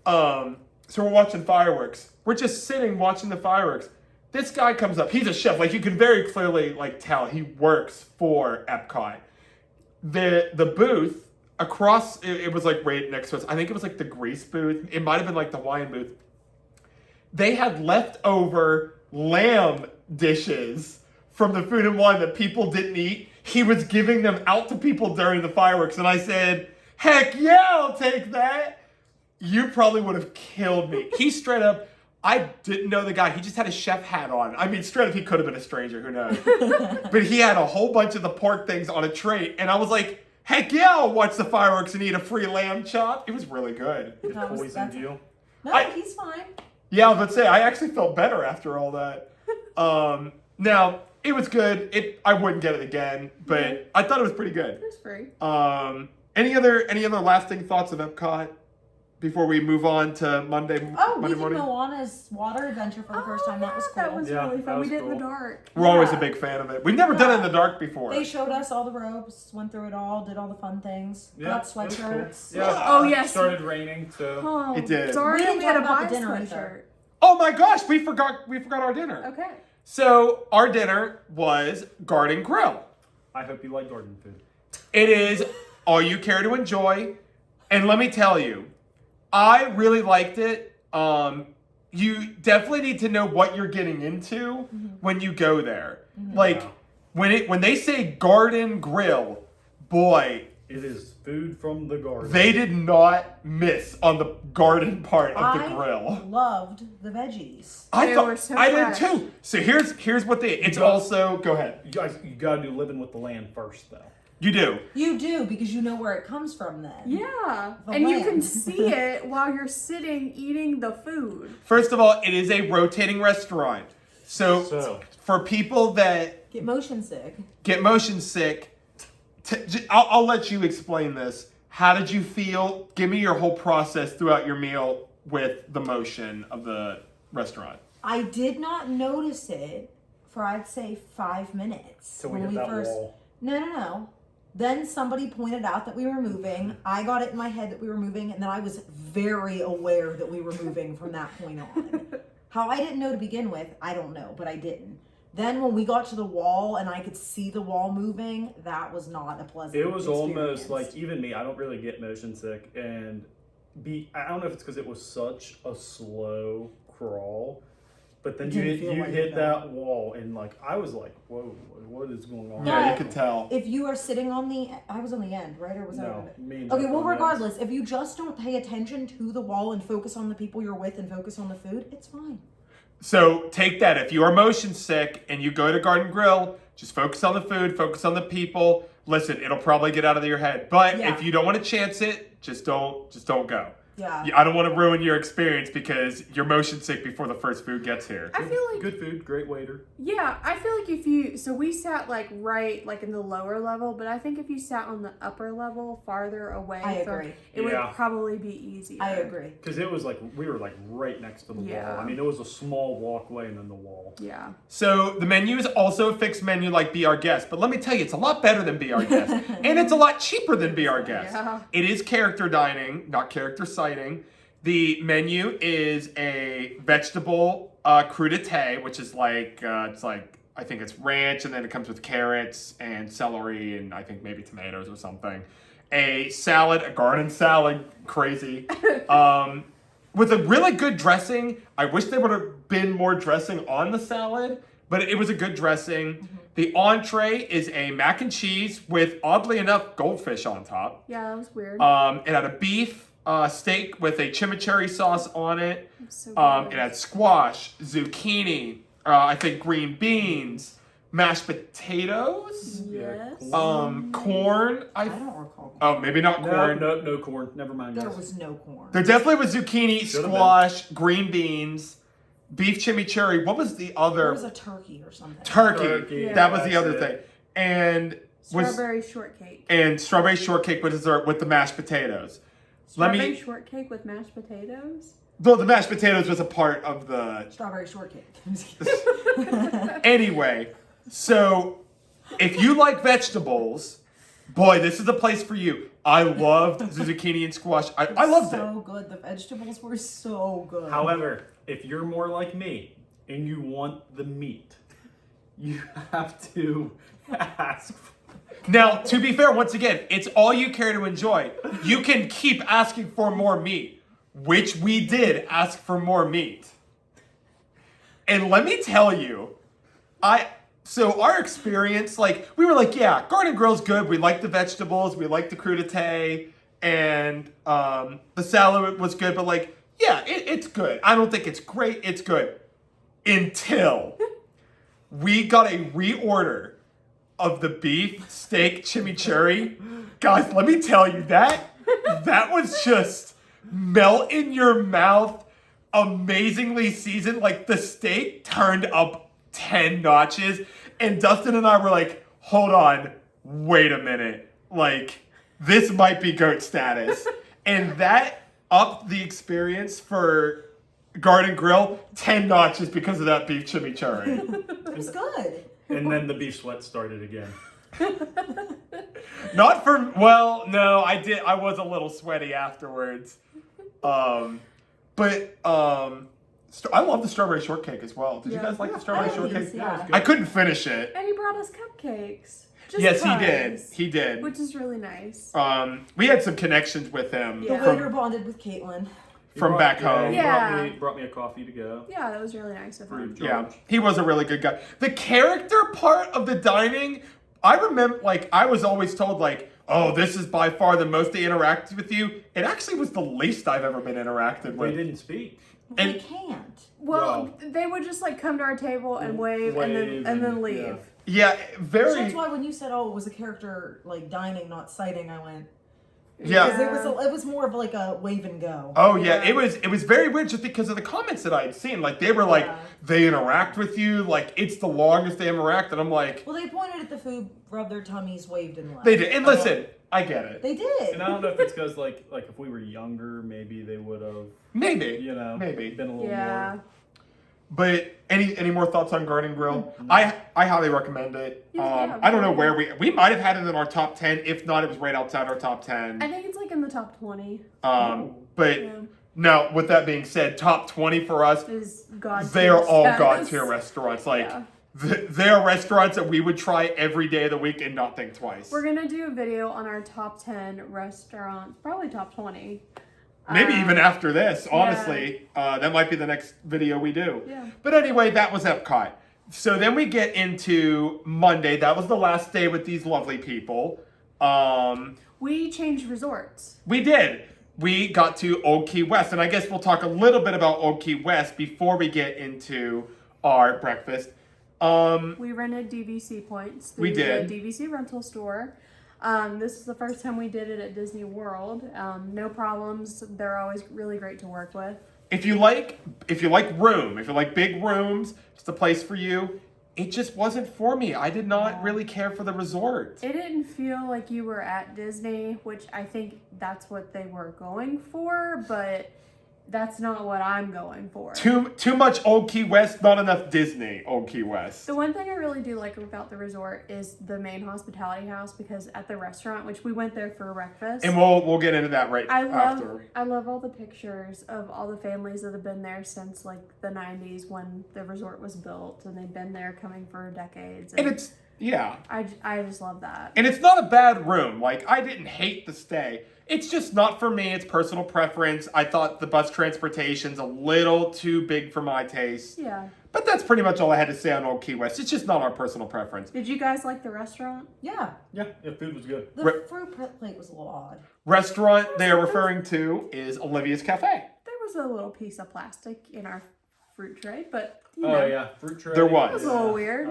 So we're watching fireworks. We're just sitting watching the fireworks. This guy comes up. He's a chef. You can very clearly tell he works for Epcot. The booth across, it was right next to us. I think it was the grease booth. It might have been the Hawaiian booth. They had leftover lamb dishes from the Food and Wine that people didn't eat. He was giving them out to people during the fireworks. And I said, heck yeah, I'll take that. You probably would have killed me. He straight up, I didn't know the guy. He just had a chef hat on. I mean, straight up, he could have been a stranger. Who knows? But he had a whole bunch of the pork things on a tray. And I was like, heck yeah, I'll watch the fireworks and eat a free lamb chop. It was really good. It poisoned you. No, he's fine. Yeah, I was about to say, I actually felt better after all that. Now, it was good. I wouldn't get it again, but I thought it was pretty good. It was free. Any other lasting thoughts of Epcot before we move on to Monday We did morning? Moana's water adventure for the first time. That was cool. That was Yeah, really that fun. was We did it in the cool. dark. We're always a big fan of it. We've never done it in the dark before. They showed us all the ropes, went through it all, did all the fun things. Yeah, Got it was cool. sweatshirts. Yeah. Oh, yes. It started raining, so Oh, It did. Sorry, We didn't we had talk to about buy the a dinner either. sweatshirt. Oh my gosh, we forgot our dinner. Okay. So our dinner was Garden Grill. I hope you like garden food. It is all you care to enjoy. And let me tell you, I really liked it. You definitely need to know what you're getting into when you go there. Yeah. When they say Garden Grill, boy, It is food from the garden. they did not miss on the garden part of the I grill. loved the veggies. They were so I did fresh. too. So here's what it's got- also, go ahead. You guys, you gotta do living with the land first, though. You do. You do, because you know where it comes from then. Yeah. The And you can land. see it while you're sitting eating the food. First of all, it is a rotating restaurant. So for people that Get motion sick. get motion sick, I'll let you explain this. How did you feel? Give me your whole process throughout your meal with the motion of the restaurant. I did not notice it for, I'd say, 5 minutes. So we hit that wall. No. Then somebody pointed out that we were moving. I got it in my head that we were moving, and then I was very aware that we were moving from that point on. How I didn't know to begin with, I don't know, but I didn't. Then when we got to the wall and I could see the wall moving, that was not a pleasant It was almost experience. even me. I don't really get motion sick, and I don't know if it's because it was such a slow crawl, but then It you didn't feel like hit it, that wall, and I was like, whoa, what is going on? Yeah, you But could tell. If you are sitting on I was on the end, right? Or was I on No, it? me and Okay, Jeff well, were on the ends. regardless, if you just don't pay attention to the wall and focus on the people you're with and focus on the food, it's fine. So take that. If you are motion sick and you go to Garden Grill, just focus on the food, focus on the people. Listen, it'll probably get out of your head. But Yeah. if you don't want to chance it, just don't go. Yeah. I don't want to ruin your experience because you're motion sick before the first food gets here. I feel like Good food, great waiter. Yeah, I feel like we sat like right like in the lower level, but I think if you sat on the upper level farther away I from agree. it would Yeah. probably be easier. I agree. Because it was like, we were like right next to the Yeah. wall. I mean, it was a small walkway and then the wall. Yeah. So the menu is also a fixed menu like Be Our Guest, but let me tell you, it's a lot better than Be Our Guest, and it's a lot cheaper than Be Our Guest. Yeah. It is character dining, not character sighting. The menu is a vegetable crudité, which is like it's like I think it's ranch, and then it comes with carrots and celery, and I think maybe tomatoes or something. A salad, a garden salad, crazy, with a really good dressing. I wish there would have been more dressing on the salad, but it was a good dressing. Mm-hmm. The entree is a mac and cheese with, oddly enough, goldfish on top. Yeah, that was weird. It had a beef steak with a chimichurri sauce on it. So It good. had squash, zucchini, I think green beans, mashed potatoes, Yes. corn. I don't recall. Oh, maybe not corn. No corn. Never mind. There guys. was no corn. There definitely was zucchini, Should've squash, green beans, beef chimichurri. What was the There other? was a turkey or something. Turkey. Turkey, That was the that's other it. thing. And was Strawberry shortcake. strawberry shortcake with dessert with the mashed potatoes. Strawberry shortcake with mashed potatoes. Though the mashed potatoes was a part of the. Strawberry shortcake. Anyway, so if you like vegetables, boy, this is a place for you. I loved zucchini and squash. I loved it. So good. The vegetables were so good. However, if you're more like me and you want the meat, you have to ask. Now, to be fair, once again, it's all you care to enjoy. You can keep asking for more meat, which we did ask for more meat. And let me tell you, so our experience, like, we were like, yeah, Garden Grill's good. We like the vegetables. We like the crudité. And the salad was good. But, like, yeah, it's good. I don't think it's great. It's good. Until we got a reorder of the beef steak chimichurri. Guys, let me tell you, that was just melt in your mouth, amazingly seasoned. Like, the steak turned up 10 notches, and Dustin and I were like, hold on, wait a minute. Like, this might be GOAT status. And that upped the experience for Garden Grill 10 notches because of that beef chimichurri. It was good. And then the beef sweat started again. Not for, well, no, I was a little sweaty afterwards. But I love the strawberry shortcake as well. Did you Yeah. guys like the I strawberry like shortcake? these, yeah. I couldn't finish it. And he brought us cupcakes. Just Yes, he did. cause, He did. Which is really nice. We had some connections with him The Yeah. waiter bonded with Kaitlyn. He From brought- back home. He Yeah. brought me a coffee to go. Yeah, that was really nice of him. Yeah, he was a really good guy. The character part of the dining, I remember, like, I was always told, like, oh, this is by far the most they interacted with you. It actually was the least I've ever been interacted They with. didn't speak. And- They can't. Well, they would just like come to our table and wave, Wave and then and- leave. Yeah, So very. that's why when you said, "Oh, it was a character like dining, not sighting," I went. Yeah. Because it was more of like a wave and go. Oh yeah, Yeah. it was very weird just because of the comments that I had seen. Like they were like, Yeah. they interact with you, like it's the longest they interact, and I'm like, Well, they pointed at the food, rubbed their tummies, waved, and left. they did. And listen, I get it. They did. And I don't know if it's because like if we were younger, maybe they would have, Maybe, you know, maybe. been a little Yeah. more. But any more thoughts on Garden Grill? I highly recommend it. Yeah, I don't know where we might have had it in our top 10. If not, it was right outside our top 10. I think it's like in the top 20. But Yeah. no, with that being said, top 20 for us, Is God. they are all status. God tier restaurants. Like Yeah. they are restaurants that we would try every day of the week and not think twice. We're gonna do a video on our top 10 restaurants, probably top 20. Maybe even after this, honestly. That might be the next video we do. Yeah. But anyway, that was Epcot. So then we get into Monday. That was the last day with these lovely people. We changed resorts. We did. We got to Old Key West. And I guess we'll talk a little bit about Old Key West before we get into our breakfast. We rented DVC points through We did. the DVC rental store. This is the first time we did it at Disney World. No problems. They're always really great to work with. If you like room, if you like big rooms, it's the place for you. It just wasn't for me. I did not really care for the resort. It didn't feel like you were at Disney, which I think that's what they were going for, but that's not what I'm going for. Too much Old Key West, not enough Disney Old Key West. The one thing I really do like about the resort is the main hospitality house, because at the restaurant, which we went there for breakfast. And we'll get into that after. I love all the pictures of all the families that have been there since like the 90s when the resort was built, and they've been there coming for decades. And it's, yeah. I just love that. And it's not a bad room. Like, I didn't hate the stay. It's just not for me. It's personal preference. I thought the bus transportation's a little too big for my taste. Yeah. But that's pretty much all I had to say on Old Key West. It's just not our personal preference. Did you guys like the restaurant? Yeah. Yeah, food was good. The fruit plate was a little odd. Restaurant they are referring to is Olivia's Cafe. There was a little piece of plastic in our fruit tray, but Fruit tray. There was. It was a little weird.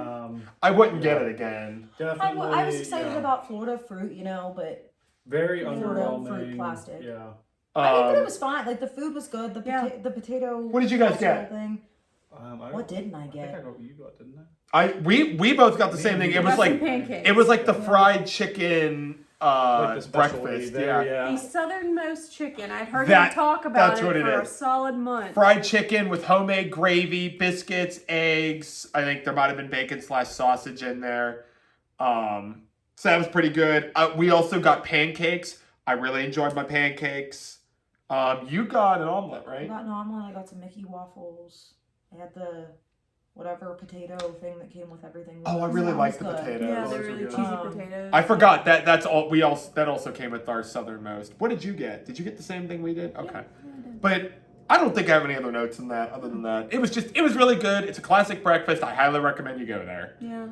I wouldn't get it again. Definitely. I was excited about Florida fruit, but very Florida underwhelming. fruit plastic. Yeah. But it was fine. Like the food was good. The potato. What did you guys get? Thing. What didn't I I get? think I got what you got, didn't I? We both got the same thing. It was like pancakes. it was like the fried chicken Like the specialty breakfast. there, Yeah. The southernmost chicken. I'd heard That- him talk about that's it what it for a is. solid month. Fried chicken with homemade gravy, biscuits, eggs. I think there might have been bacon/sausage in there. So that was pretty good. We also got pancakes. I really enjoyed my pancakes. You got an omelet, I right? got an omelet. I got some Mickey waffles. I had the whatever potato thing that came with everything. Oh, I That really was like the good. potatoes. Yeah, Those they're were really good. cheesy potatoes. I forgot that also came with our southernmost. What did you get? Did you get the same thing we did? Okay. Yeah, I did. But I don't think I have any other notes than that. Other than that, it was really good. It's a classic breakfast. I highly recommend you go there Yeah.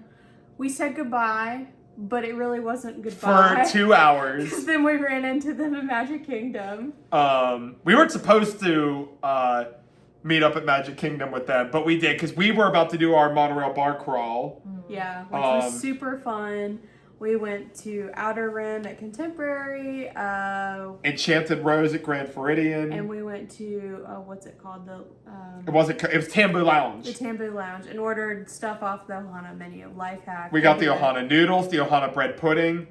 We said goodbye, but it really wasn't goodbye. for 2 hours. Because then we ran into them in Magic Kingdom. We weren't supposed to meet up at Magic Kingdom with them, but we did because we were about to do our monorail bar crawl. Yeah, which was super fun. We went to Outer Rim at Contemporary. Enchanted Rose at Grand Floridian. And we went to, what's it called? It was Tambu Lounge. The Tambu Lounge, and ordered stuff off the Ohana menu. Life hack. We got the Ohana noodles, the Ohana bread pudding.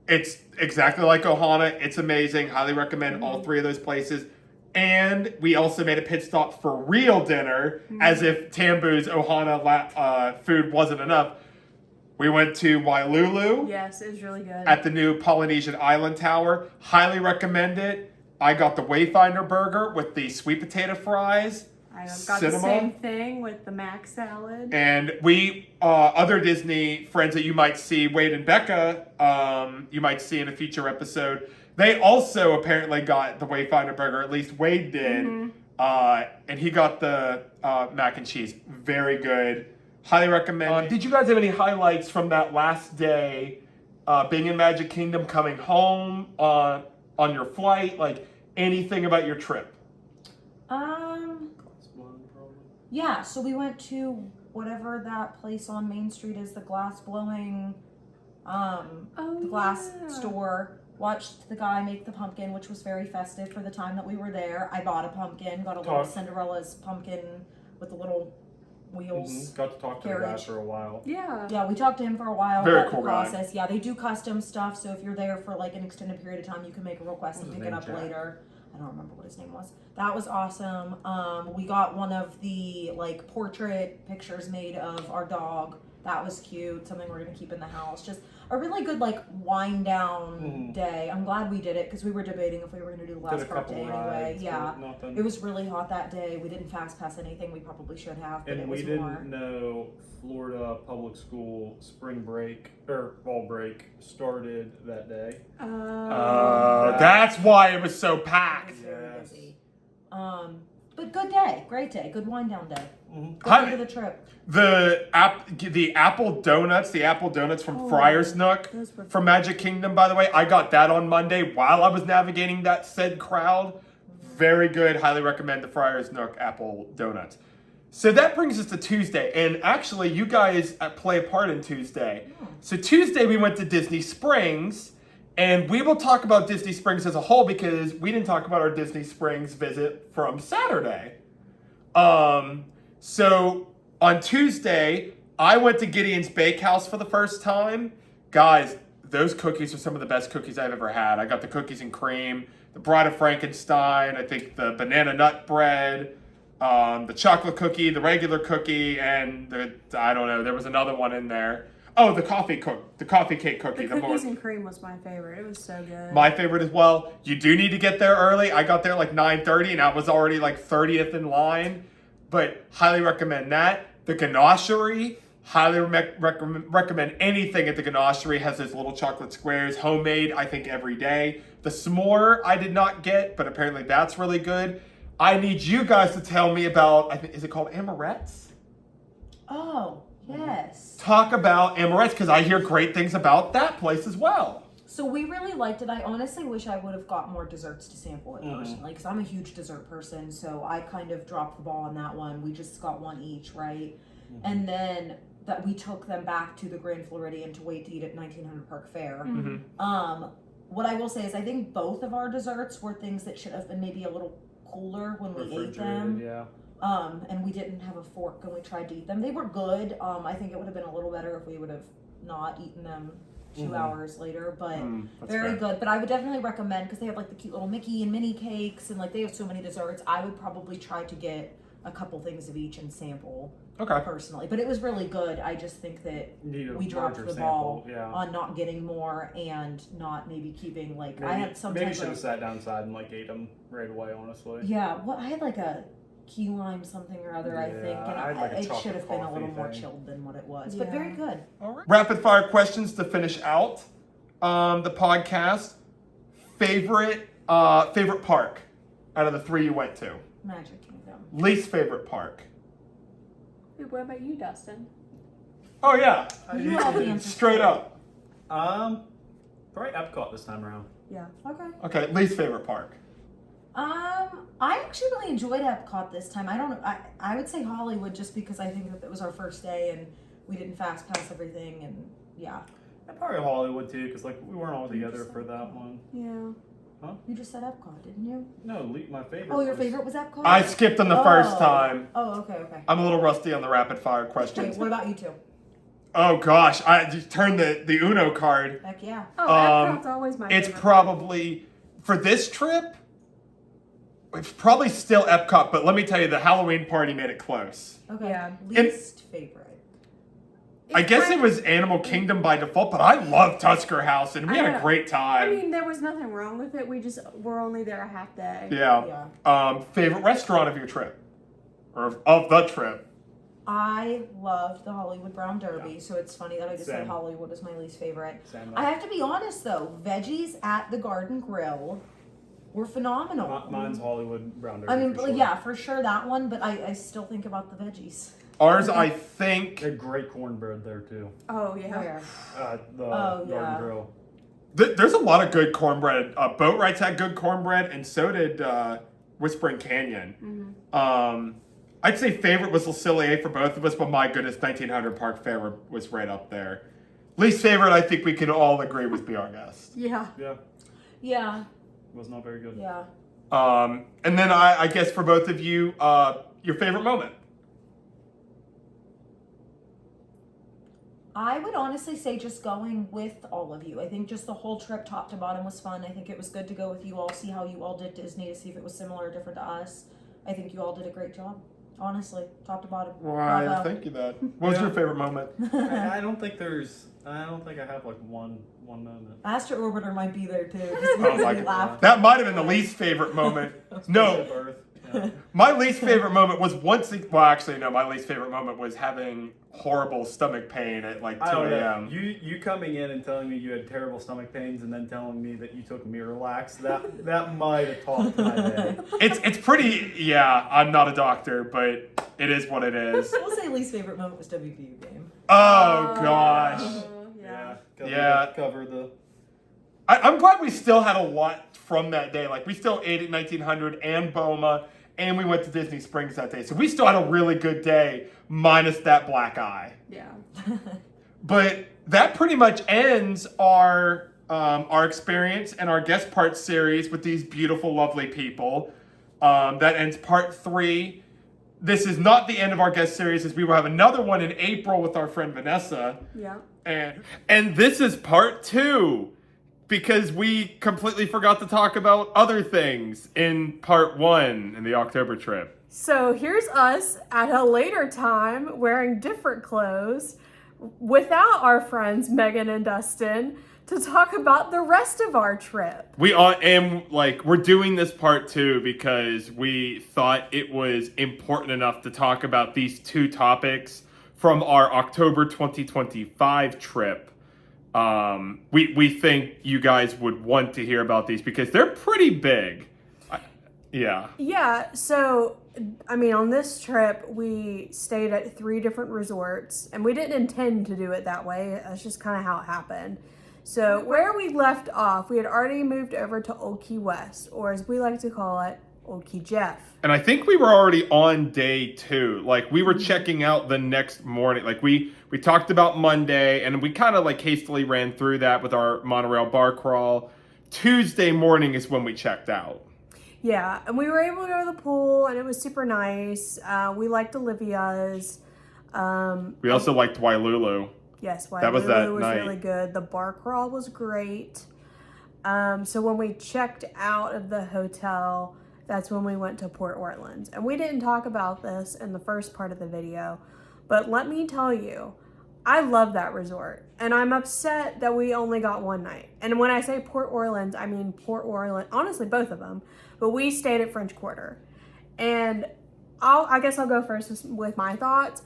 It's exactly like Ohana. It's amazing. Highly recommend all three of those places. And we also made a pit stop for real dinner, as if Tambu's Ohana food wasn't enough. We went to Wailulu Yes, it was really good. at the new Polynesian Island Tower. Highly recommend it. I got the Wayfinder burger with the sweet potato fries. I got the same thing with the mac salad. And we, other Disney friends that you might see, Wade and Becca, you might see in a future episode, they also apparently got the Wayfinder burger, at least Wade did. And he got the mac and cheese. Very good. Highly recommend. Did you guys have any highlights from that last day, being in Magic Kingdom, coming home on your flight? Like anything about your trip? Yeah, so we went to whatever that place on Main Street is, the glass blowing, the glass store. Watched the guy make the pumpkin, which was very festive for the time that we were there. I bought a pumpkin, got a little Cinderella's pumpkin with the little wheels. Got to talk to the guy carriage. for a while. Yeah. Yeah, we talked to him for a while Very about cool the guy. process. Yeah, they do custom stuff, so if you're there for like an extended period of time, you can make a request and What was pick it his up name, Jack? later. I don't remember what his name was. That was awesome. We got one of the like portrait pictures made of our dog. That was cute. Something we're gonna keep in the house. Just a really good like wind down day. I'm glad we did it because we were debating if we were gonna do the Did last a part couple day rides, anyway. Yeah. but nothing. It was really hot that day. We didn't fast pass anything we probably should have, but And it we was didn't more. know Florida public school spring break or fall break started that day. That's why it was so It packed. was very Yes. busy. But good day, great day, good wind down day. Good Hi- end of the trip. The apple donuts from Friar's Nook those were from Magic Kingdom, by the way. I got that on Monday while I was navigating that said crowd. Very good. Highly recommend the Friar's Nook apple donuts. So that brings us to Tuesday. And actually, you guys play a part in Tuesday. So Tuesday, we went to Disney Springs. And we will talk about Disney Springs as a whole because we didn't talk about our Disney Springs visit from Saturday. So on Tuesday, I went to Gideon's Bakehouse for the first time. Guys, those cookies are some of the best cookies I've ever had. I got the cookies and cream, the Bride of Frankenstein, I think the banana nut bread, the chocolate cookie, the regular cookie, and I don't know, there was another one in there. Oh, the coffee cake cookie. The cookies and cream was my favorite. It was so good. My favorite as well. You do need to get there early. I got there like 9:30 and I was already like 30th in line. But highly recommend that. The ganachery, highly recommend anything at the ganachery. Has those little chocolate squares, homemade, I think every day. The s'more I did not get, but apparently that's really good. I need you guys to tell me about, I think, is it called Amorette's? Oh, yes. Talk about Amorette's because I hear great things about that place as well. So we really liked it. I honestly wish I would have got more desserts to sample it personally, because I'm a huge dessert person. So I kind of dropped the ball on that one. We just got one each, right? And then that we took them back to the Grand Floridian to wait to eat at 1900 Park Fair. What I will say is I think both of our desserts were things that should have been maybe a little cooler when we ate them. Yeah. And we didn't have a fork when we tried to eat them. They were good. I think it would have been a little better if we would have not eaten them 2 hours later, but very good. But I would definitely recommend, because they have like the cute little Mickey and Minnie cakes, and like they have so many desserts. I would probably try to get a couple things of each and sample personally. But it was really good. I just think that we dropped the ball on not getting more and not maybe keeping like I had some. Maybe should have sat downside and like ate them right away. Honestly. Yeah. Well, I had like a key lime something or other, I think, and I had like a it should have been a little more thing. chilled than what it was, but very good. All right. Rapid fire questions to finish out the podcast. Favorite park out of the 3 you went to? Magic Kingdom. Least favorite park? What about you, Dustin? Oh yeah, You have the answer. straight up. Probably Epcot this time around. Yeah. Okay. Okay, least favorite park. I actually really enjoyed Epcot this time. I would say Hollywood, just because I think that it was our first day and we didn't fast pass everything, and yeah. And probably Hollywood too, because like we weren't all together for that one. Yeah. You just said Epcot, didn't you? No, my favorite. Oh, your favorite was Epcot? I skipped them the first time. Oh, okay. I'm a little rusty on the rapid fire Okay, questions. what about you two? Oh gosh, I just turned the Uno card. Heck yeah. Oh, Epcot's always my It's favorite. probably, for this trip, it's probably still Epcot, but let me tell you, the Halloween party made it close. Okay. Yeah. Least favorite. I guess it was Animal Kingdom by default, but I love Tusker House, and we I had a know. great time. I mean, there was nothing wrong with it. We just were only there a half day. Yeah. Favorite restaurant of your trip? Or of the trip? I loved the Hollywood Brown Derby, so it's funny that I just said Same. Hollywood is my least favorite. Same. I have to be honest though, veggies at the Garden Grill were phenomenal. Mine's Hollywood Brown Derby. I mean, for sure. yeah, for sure that one, but I still think about the veggies. Ours, I think. They had great cornbread there too. Oh, yeah. Where? The Oh, Garden yeah. Grill. There's a lot of good cornbread. Boat Rides had good cornbread, and so did Whispering Canyon. I'd say favorite was Le Cellier for both of us, but my goodness, 1900 Park Fair was right up there. Least favorite, I think we can all agree, was Be Our Guest. Yeah. Yeah, Yeah, was not very good. yeah. And then I guess for both of you, your favorite moment. I would honestly say just going with all of you. I think just the whole trip, top to bottom, was fun. I think it was good to go with you all, see how you all did Disney, to see if it was similar or different to us. I think you all did a great job, honestly, top to bottom. Why, Bravo. thank you that. What was your favorite moment? I don't think I have like one moment. Astro Orbiter might be there too. Just Oh because my we God. laughed. That might have been the least favorite moment. No, Birth. Yeah. my least favorite moment was my least favorite moment was having horrible stomach pain at like 2 I don't know. a.m. You coming in and telling me you had terrible stomach pains and then telling me that you took Miralax, that might have topped my day. It's pretty, yeah, I'm not a doctor, but it is what it is. We'll say least favorite moment was WVU game. Oh, gosh. Yeah. Cover the. I'm glad we still had a lot from that day. Like, we still ate at 1900 and Boma, and we went to Disney Springs that day. So we still had a really good day, minus that black eye. Yeah. But that pretty much ends our our experience and our guest part series with these beautiful, lovely people. That ends part 3. This is not the end of our guest series, as we will have another one in April with our friend Vanessa. Yeah. And this is part 2, because we completely forgot to talk about other things in part 1 in the October trip. So here's us at a later time wearing different clothes without our friends Megan and Dustin to talk about the rest of our trip. We're doing this part 2 because we thought it was important enough to talk about these 2 topics from our October 2025 trip. We think you guys would want to hear about these because they're pretty big. Yeah, so, on this trip, we stayed at 3 different resorts, and we didn't intend to do it that way. That's just kind of how it happened. So, where we left off, we had already moved over to Old Key West, or as we like to call it, Old Key Jeff. And I think we were already on day 2. Like, we were checking out the next morning. Like, we talked about Monday, and we kind of, hastily ran through that with our monorail bar crawl. Tuesday morning is when we checked out. Yeah, and we were able to go to the pool, and it was super nice. We liked Olivia's. We also liked Wailulu. Yes, That was that Wailulu was night. really good. The bar crawl was great. So when we checked out of the hotel, that's when we went to Port Orleans. And we didn't talk about this in the first part of the video, but let me tell you, I love that resort. And I'm upset that we only got one night. And when I say Port Orleans, I mean Port Orleans, honestly, both of them. But we stayed at French Quarter. And I guess I'll go first with my thoughts.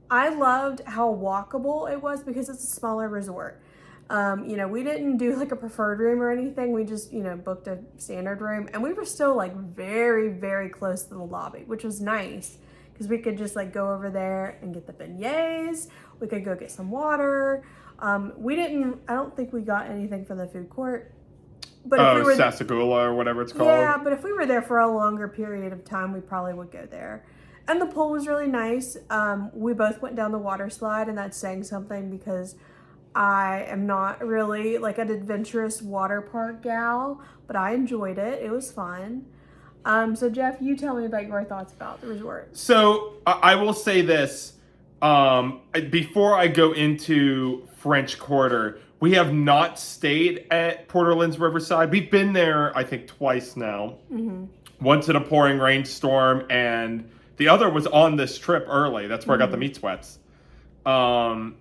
I loved how walkable it was because it's a smaller resort. We didn't do a preferred room or anything. We just, booked a standard room. And we were still very, very close to the lobby, which was nice because we could just go over there and get the beignets. We could go get some water. I don't think we got anything from the food court. But if we were Sasagula or whatever it's called. Yeah, but if we were there for a longer period of time, we probably would go there. And the pool was really nice. We both went down the water slide, and that's saying something because I am not really an adventurous water park gal, but I enjoyed it. It was fun. So Jeff, you tell me about your thoughts about the resort. So I will say this. Before I go into French Quarter, we have not stayed at Port Orleans Riverside. We've been there, I think, twice now. Mm-hmm. Once in a pouring rainstorm, and the other was on this trip early. That's where I got the meat sweats. But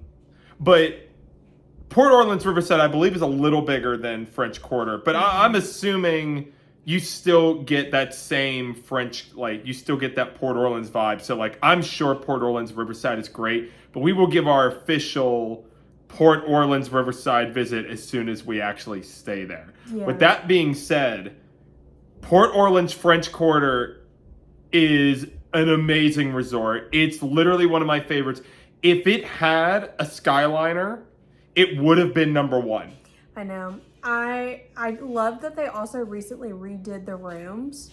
Port Orleans Riverside, I believe, is a little bigger than French Quarter. But I'm assuming you still get that same French, you still get that Port Orleans vibe. So, I'm sure Port Orleans Riverside is great. But we will give our official Port Orleans Riverside visit as soon as we actually stay there. Yeah. With that being said, Port Orleans French Quarter is an amazing resort. It's literally one of my favorites. If it had a Skyliner, it would have been number 1. I know. I love that they also recently redid the rooms.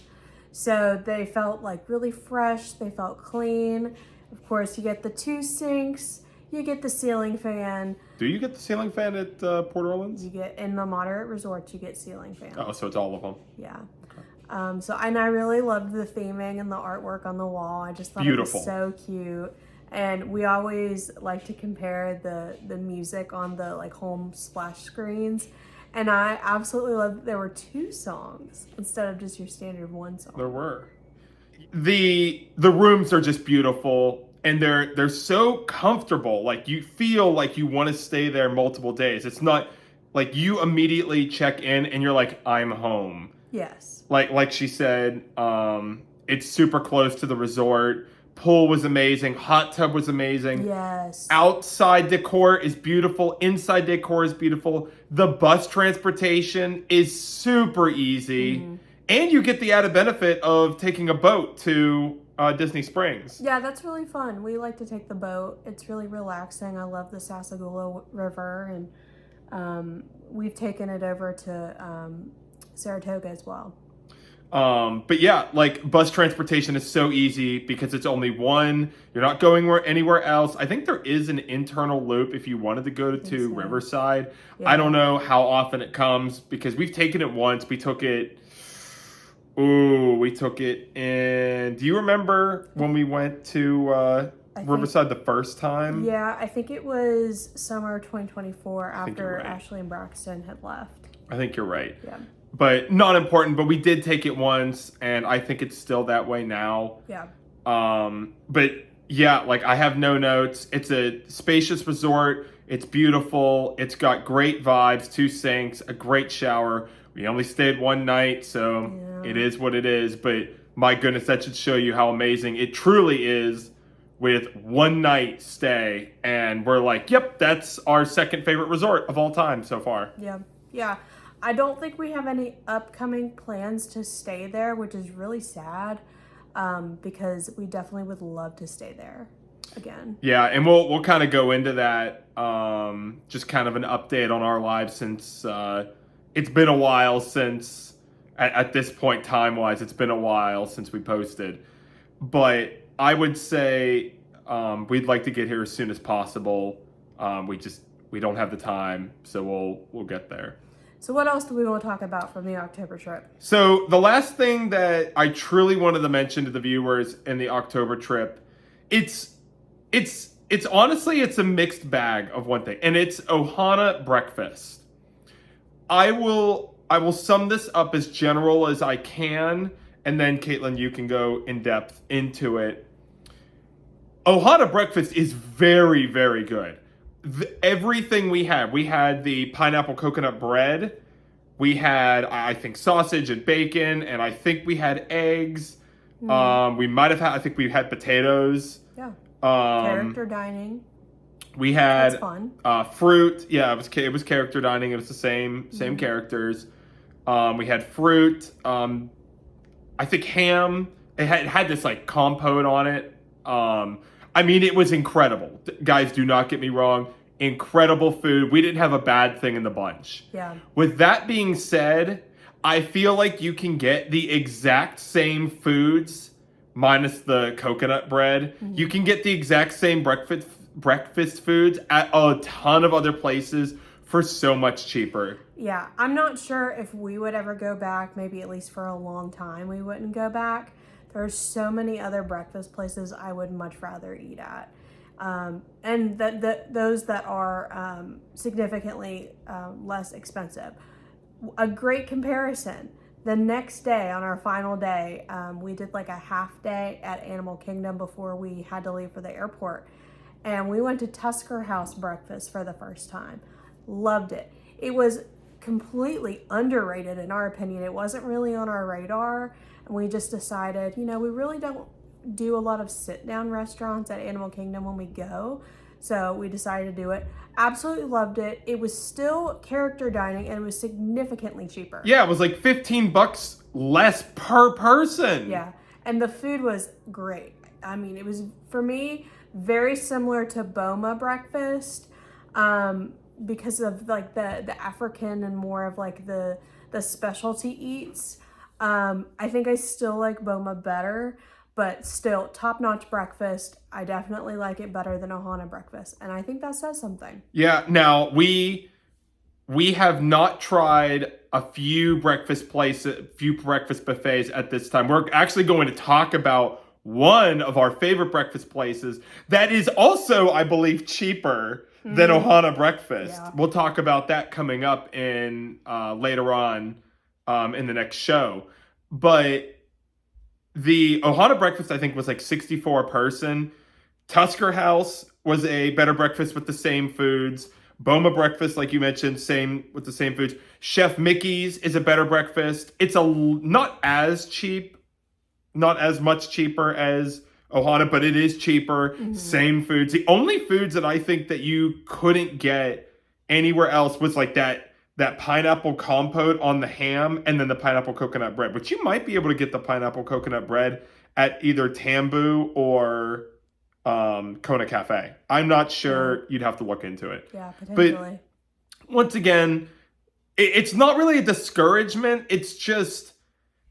So they felt really fresh. They felt clean. Of course, you get the 2 sinks. You get the ceiling fan. Do you get the ceiling fan at Port Orleans? You get, in the moderate resorts, you get ceiling fans. Oh, so it's all of them. Yeah. Okay. And I really loved the theming and the artwork on the wall. I just thought Beautiful. It was so cute. And we always like to compare the music on the home splash screens. And I absolutely loved that there were 2 songs instead of just your standard 1 song. There were. The rooms are just beautiful. And they're so comfortable. You feel like you want to stay there multiple days. It's not you immediately check in and you're like, I'm home. Yes. Like she said, it's super close to the resort. Pool was amazing. Hot tub was amazing. Yes. Outside decor is beautiful. Inside decor is beautiful. The bus transportation is super easy. Mm-hmm. And you get the added benefit of taking a boat to Disney Springs. Yeah, that's really fun. We like to take the boat. It's really relaxing. I love the Sasagula River, and we've taken it over to Saratoga as well. But yeah, like bus transportation is so easy because it's only one. You're not going anywhere else. I think there is an internal loop if you wanted to go to so. Riverside. Yeah. I don't know how often it comes because we've taken it once. We took it. Ooh, we took it in. Do you remember when we went to Riverside the first time? Yeah, I think it was summer 2024 think you're after right. Ashley and Braxton had left. I think you're right. Yeah. But not important. But we did take it once, and I think it's still that way now. Yeah. But yeah, like I have no notes. It's a spacious resort. It's beautiful. It's got great vibes, 2 sinks, a great shower. We only stayed one night, so it is what it is. But my goodness, that should show you how amazing it truly is with one night stay. And we're like, yep, that's our second favorite resort of all time so far. Yeah. Yeah. I don't think we have any upcoming plans to stay there, which is really sad, because we definitely would love to stay there again. Yeah, and we'll kind of go into that, just kind of an update on our lives since it's been a while since, at this point time-wise, it's been a while since we posted. But I would say we'd like to get here as soon as possible. We don't have the time, so we'll get there. So what else do we want to talk about from the October trip? So the last thing that I truly wanted to mention to the viewers in the October trip, it's honestly, it's a mixed bag of one thing, and it's Ohana breakfast. I will sum this up as general as I can, and then Kaitlyn, you can go in depth into it. Ohana breakfast is very, very good. Everything we had the pineapple coconut bread, we had, I think, sausage and bacon, and I think we had eggs. We might have had, I think we had potatoes. Yeah. Character dining. We had That's fun. Fruit. Yeah, it was character dining. It was the same characters. We had fruit. I think ham. It had this like compote on it. I mean, it was incredible. Guys, do not get me wrong. Incredible food. We didn't have a bad thing in the bunch. Yeah. With that being said, I feel like you can get the exact same foods minus the coconut bread. Mm-hmm. You can get the exact same breakfast foods at a ton of other places for so much cheaper. Yeah, I'm not sure if we would ever go back. Maybe at least for a long time we wouldn't go back. There's so many other breakfast places I would much rather eat at. And those that are significantly less expensive. A great comparison. The next day, on our final day, we did like a half day at Animal Kingdom before we had to leave for the airport. And we went to Tusker House breakfast for the first time. Loved it. It was completely underrated in our opinion. It wasn't really on our radar. And we just decided, we really don't do a lot of sit-down restaurants at Animal Kingdom when we go. So we decided to do it. Absolutely loved it. It was still character dining and it was significantly cheaper. Yeah, it was like $15 less per person. Yeah, and the food was great. I mean, it was, for me, very similar to Boma breakfast because of like the African and more of like the specialty eats. I think I still like Boma better, but still top-notch breakfast. I definitely like it better than Ohana breakfast, and I think that says something. Yeah. Now we have not tried a few breakfast buffets at this time. We're actually going to talk about one of our favorite breakfast places that is also, I believe, cheaper than Ohana breakfast. Yeah. We'll talk about that coming up in later on in the next show. But the Ohana breakfast, I think, was like $64 a person. Tusker House was a better breakfast with the same foods. Boma breakfast, like you mentioned, same with the same foods. Chef Mickey's is a better breakfast. It's not as cheap, not as much cheaper as Ohana, but it is cheaper. Mm-hmm. Same foods. The only foods that I think that you couldn't get anywhere else was like that pineapple compote on the ham and then the pineapple coconut bread. But you might be able to get the pineapple coconut bread at either Tambu or Kona Cafe. I'm not sure. You'd have to look into it. Yeah, potentially. But once again, it's not really a discouragement. It's just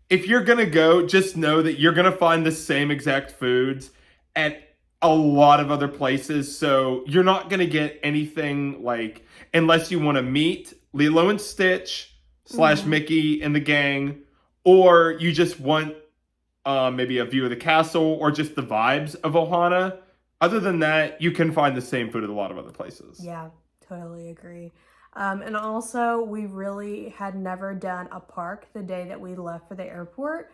if you're going to go, just know that you're going to find the same exact foods at a lot of other places. So you're not going to get anything like, unless you want to meet Lilo and Stitch / Mickey and the gang, or you just want maybe a view of the castle or just the vibes of Ohana. Other than that, you can find the same food at a lot of other places. Yeah, totally agree. And also, we really had never done a park the day that we left for the airport.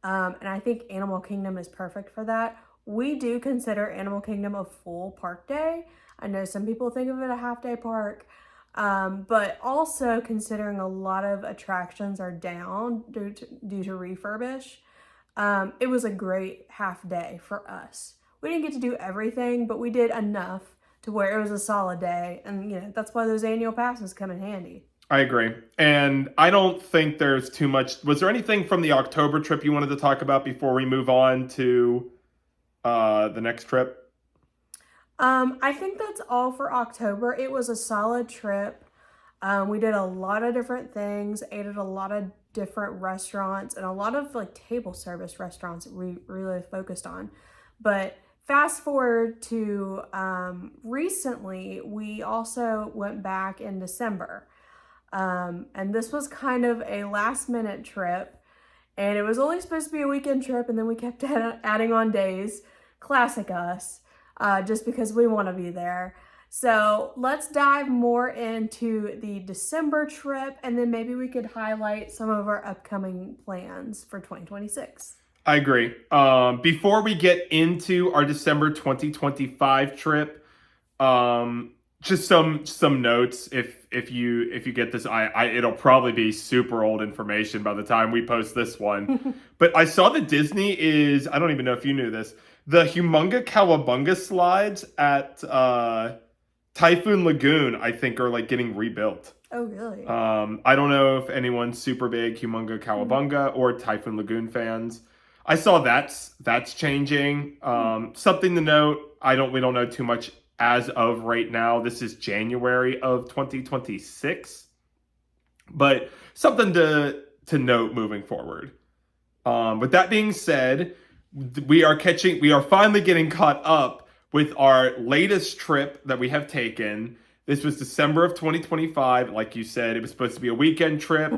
And I think Animal Kingdom is perfect for that. We do consider Animal Kingdom a full park day. I know some people think of it a half-day park. But also considering a lot of attractions are down due to refurbish, it was a great half day for us. We didn't get to do everything, but we did enough to where it was a solid day. And, you know, that's why those annual passes come in handy. I agree. And I don't think there's too much. Was there anything from the October trip you wanted to talk about before we move on to the next trip? I think that's all for October. It was a solid trip. We did a lot of different things, ate at a lot of different restaurants, and a lot of like table service restaurants that we really focused on. But fast forward to recently, we also went back in December. And this was kind of a last minute trip, and it was only supposed to be a weekend trip, and then we kept adding on days. Classic us, just because we want to be there. So let's dive more into the December trip, and then maybe we could highlight some of our upcoming plans for 2026. I agree. Before we get into our December 2025 trip, just some notes. If you get this, it'll probably be super old information by the time we post this one. But I saw that Disney is, I don't even know if you knew this, the Humunga Cowabunga slides at Typhoon Lagoon, I think, are like getting rebuilt. Oh, really? I don't know if anyone's super big Humunga Cowabunga or Typhoon Lagoon fans. I saw that's changing. Something to note, we don't know too much as of right now. This is January of 2026. But something to note moving forward. With that being said, we are finally getting caught up with our latest trip that we have taken. This was December of 2025. Like you said, it was supposed to be a weekend trip,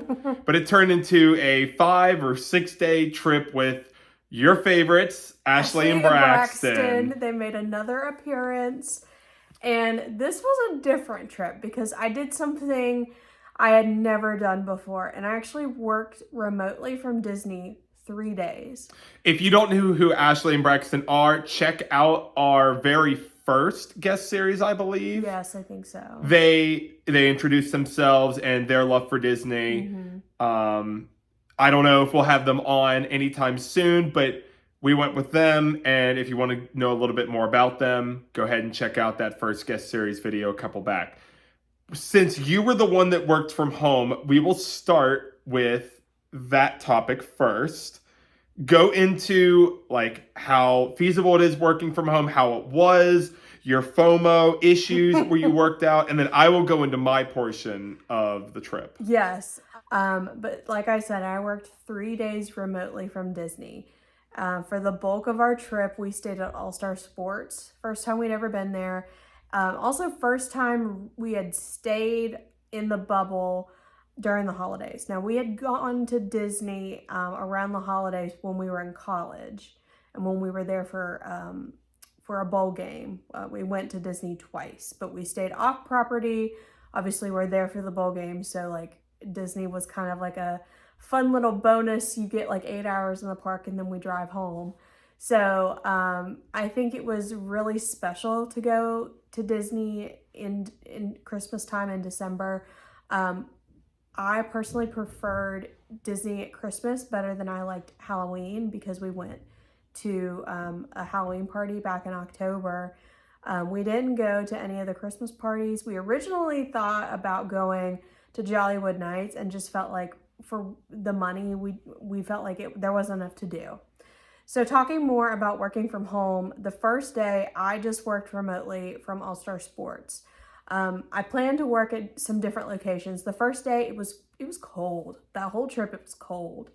but it turned into a 5 or 6 day trip with your favorites, Ashley and Braxton. They made another appearance, and this was a different trip because I did something I had never done before, and I actually worked remotely from Disney 3 days. If you don't know who Ashley and Braxton are, check out our very first guest series, I believe. Yes, I think so. They introduced themselves and their love for Disney. I don't know if we'll have them on anytime soon, but we went with them. And if you want to know a little bit more about them, go ahead and check out that first guest series video a couple back. Since you were the one that worked from home, we will start with that topic first. Go into like how feasible it is working from home, how it was, your FOMO issues where you worked out, and then I will go into my portion of the trip. Yes. But like I said, I worked 3 days remotely from Disney. For the bulk of our trip, we stayed at All-Star Sports. First time we'd ever been there. Also, first time we had stayed in the bubble during the holidays. Now, we had gone to Disney around the holidays when we were in college, and when we were there for a bowl game. We went to Disney twice, but we stayed off property. Obviously, we're there for the bowl game, so like Disney was kind of like a fun little bonus. You get like 8 hours in the park, and then we drive home. So I think it was really special to go to Disney in Christmas time in December. I personally preferred Disney at Christmas better than I liked Halloween because we went to a Halloween party back in October. We didn't go to any of the Christmas parties. We originally thought about going to Jollywood Nights and just felt like for the money, we felt like there wasn't enough to do. So talking more about working from home, the first day I just worked remotely from All-Star Sports. I planned to work at some different locations. The first day it was cold. That whole trip it was cold.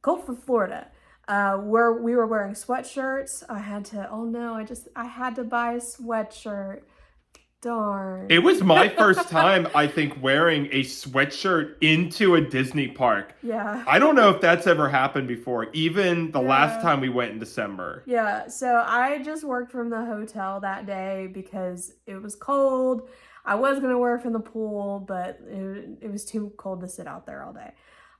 Gulf of Florida, where we were wearing sweatshirts. I had to buy a sweatshirt. Darn. It was my first time, I think, wearing a sweatshirt into a Disney park. Yeah. I don't know if that's ever happened before, even the last Yeah. time we went in December. Yeah, so I just worked from the hotel that day because it was cold. I was going to work from the pool, but it was too cold to sit out there all day.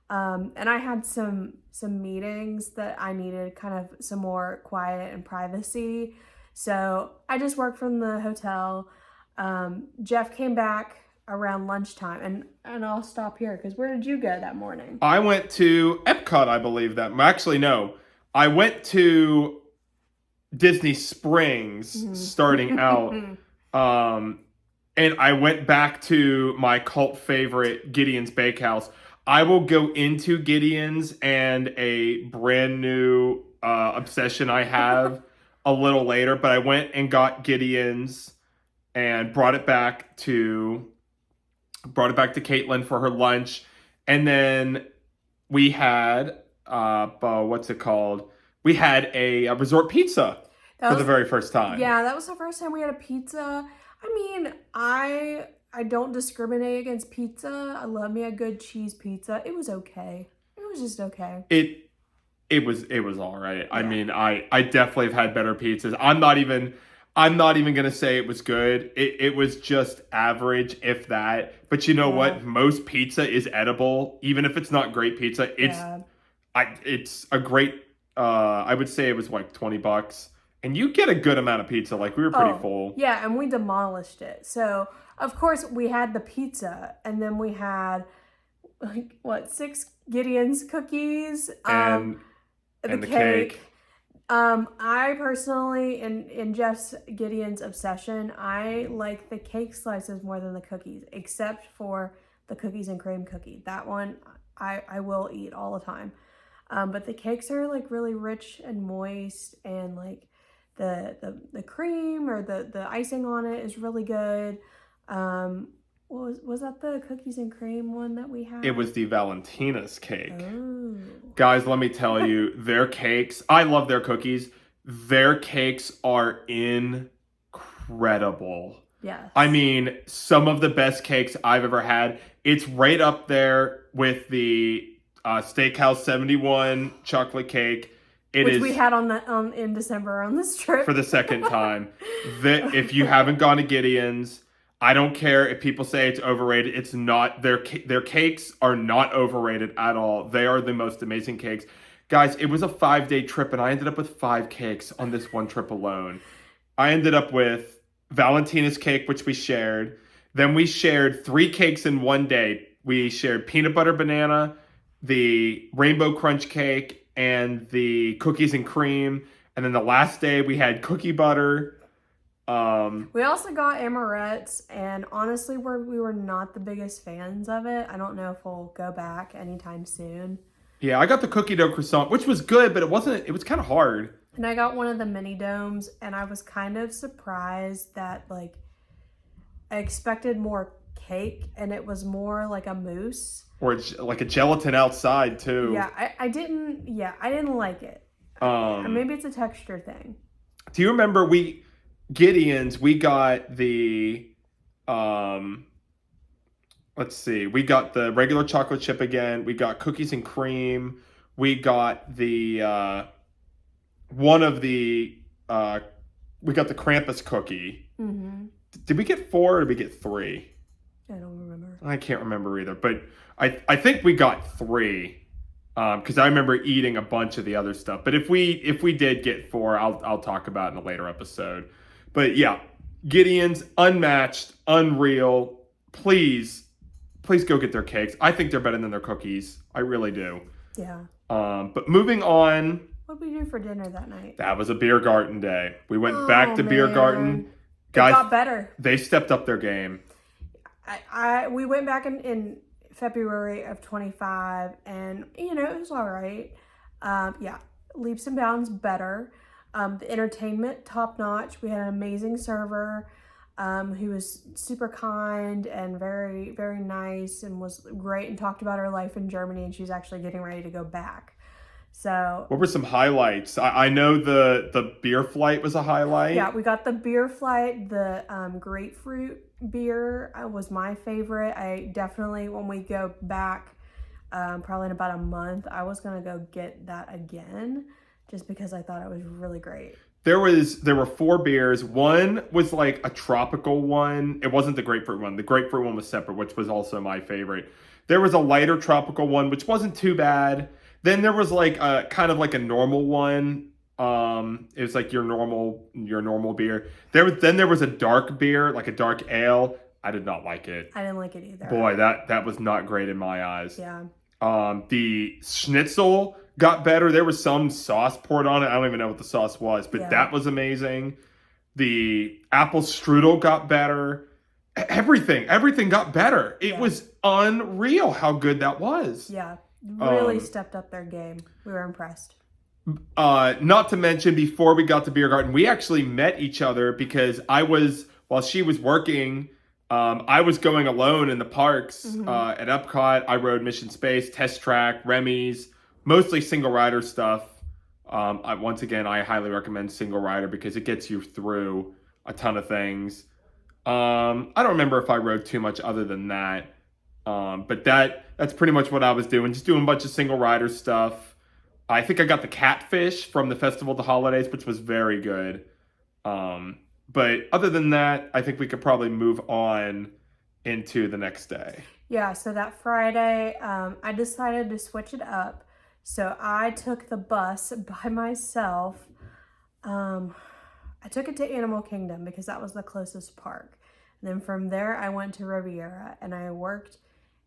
And I had some meetings that I needed kind of some more quiet and privacy. So I just worked from the hotel. Jeff came back around lunchtime, and I'll stop here because where did you go that morning? I went to Epcot, I believe that. Actually, no. I went to Disney Springs starting out. And I went back to my cult favorite, Gideon's Bakehouse. I will go into Gideon's and a brand new obsession I have a little later, but I went and got Gideon's and brought it back to Kaitlyn for her lunch. And then we had what's it called? We had a resort pizza for the very first time. Yeah, that was the first time we had a pizza. I mean, I don't discriminate against pizza. I love me a good cheese pizza. It was okay. It was just okay. It was all right. Yeah. I mean, I definitely have had better pizzas. I'm not even gonna say it was good. It was just average, if that. But you know what? Most pizza is edible, even if it's not great pizza. It's a great. I would say it was like $20, and you get a good amount of pizza. Like we were pretty full. Yeah, and we demolished it. So of course we had the pizza, and then we had like 6 Gideon's cookies, and the cake. I personally, in Jeff's Gideon's obsession, I like the cake slices more than the cookies, except for the cookies and cream cookie. That one I will eat all the time. But the cakes are like really rich and moist, and like the cream or the icing on it is really good. Was that the cookies and cream one that we had? It was the Valentina's cake. Oh. Guys, let me tell you, their cakes, I love their cookies. Their cakes are incredible. Yes. I mean, some of the best cakes I've ever had. It's right up there with the Steakhouse 71 chocolate cake. Which we had in December on this trip. For the second time. If you haven't gone to Gideon's, I don't care if people say it's overrated. It's not. Their cakes are not overrated at all. They are the most amazing cakes. Guys, it was a 5-day trip, and I ended up with 5 cakes on this one trip alone. I ended up with Valentina's cake, which we shared. Then we shared 3 cakes in one day. We shared peanut butter banana, the rainbow crunch cake, and the cookies and cream. And then the last day we had cookie butter. We also got amarettes, and honestly, we were not the biggest fans of it. I don't know if we'll go back anytime soon. Yeah, I got the cookie dough croissant, which was good, but it was kind of hard. And I got one of the mini domes, and I was kind of surprised that like I expected more cake, and it was more like a mousse. Or it's like a gelatin outside too. Yeah, I didn't like it. Maybe it's a texture thing. Do you remember Gideon's, we got the, let's see, we got the regular chocolate chip again. We got cookies and cream. We got we got the Krampus cookie. Mm-hmm. Did we get 4 or did we get 3? I don't remember. I can't remember either, but I think we got 3. Because I remember eating a bunch of the other stuff. But if we did get 4, I'll talk about in a later episode. But yeah, Gideon's unmatched, unreal. Please go get their cakes. I think they're better than their cookies. I really do. Yeah. But moving on. What did we do for dinner that night? That was a beer garden day. We went back to beer garden. Guys, it got better. They stepped up their game. We went back in February of 25, and it was all right. Yeah, leaps and bounds better. The entertainment top notch. We had an amazing server who was super kind and very, very nice, and was great, and talked about her life in Germany, and she's actually getting ready to go back. So What were some highlights? I know the beer flight was a highlight. yeah, we got the beer flight. The grapefruit beer was my favorite. I definitely, when we go back, probably in about a month, I was gonna go get that again, just because I thought it was really great. There were 4 beers. One was like a tropical one. It wasn't the grapefruit one. The grapefruit one was separate, which was also my favorite. There was a lighter tropical one, which wasn't too bad. Then there was like a kind of like a normal one. It was like your normal beer. Then there was a dark beer, like a dark ale. I did not like it. I didn't like it either. Boy, that was not great in my eyes. Yeah. The schnitzel got better. There was some sauce poured on it. I don't even know what the sauce was, but Yeah. that was amazing. The apple strudel got better. Everything got better. It was unreal how good that was. Yeah. Really stepped up their game. We were impressed. Not to mention, before we got to Beer Garden, we actually met each other because while she was working, I was going alone in the parks at Epcot. I rode Mission Space, Test Track, Remy's, mostly single rider stuff. Once again, I highly recommend single rider because it gets you through a ton of things. I don't remember if I rode too much other than that. But that's pretty much what I was doing. Just doing a bunch of single rider stuff. I think I got the catfish from the Festival of the Holidays, which was very good. But other than that, I think we could probably move on into the next day. Yeah, so that Friday, I decided to switch it up. So I took the bus by myself. I took it to Animal Kingdom because that was the closest park. And then from there, I went to Riviera and I worked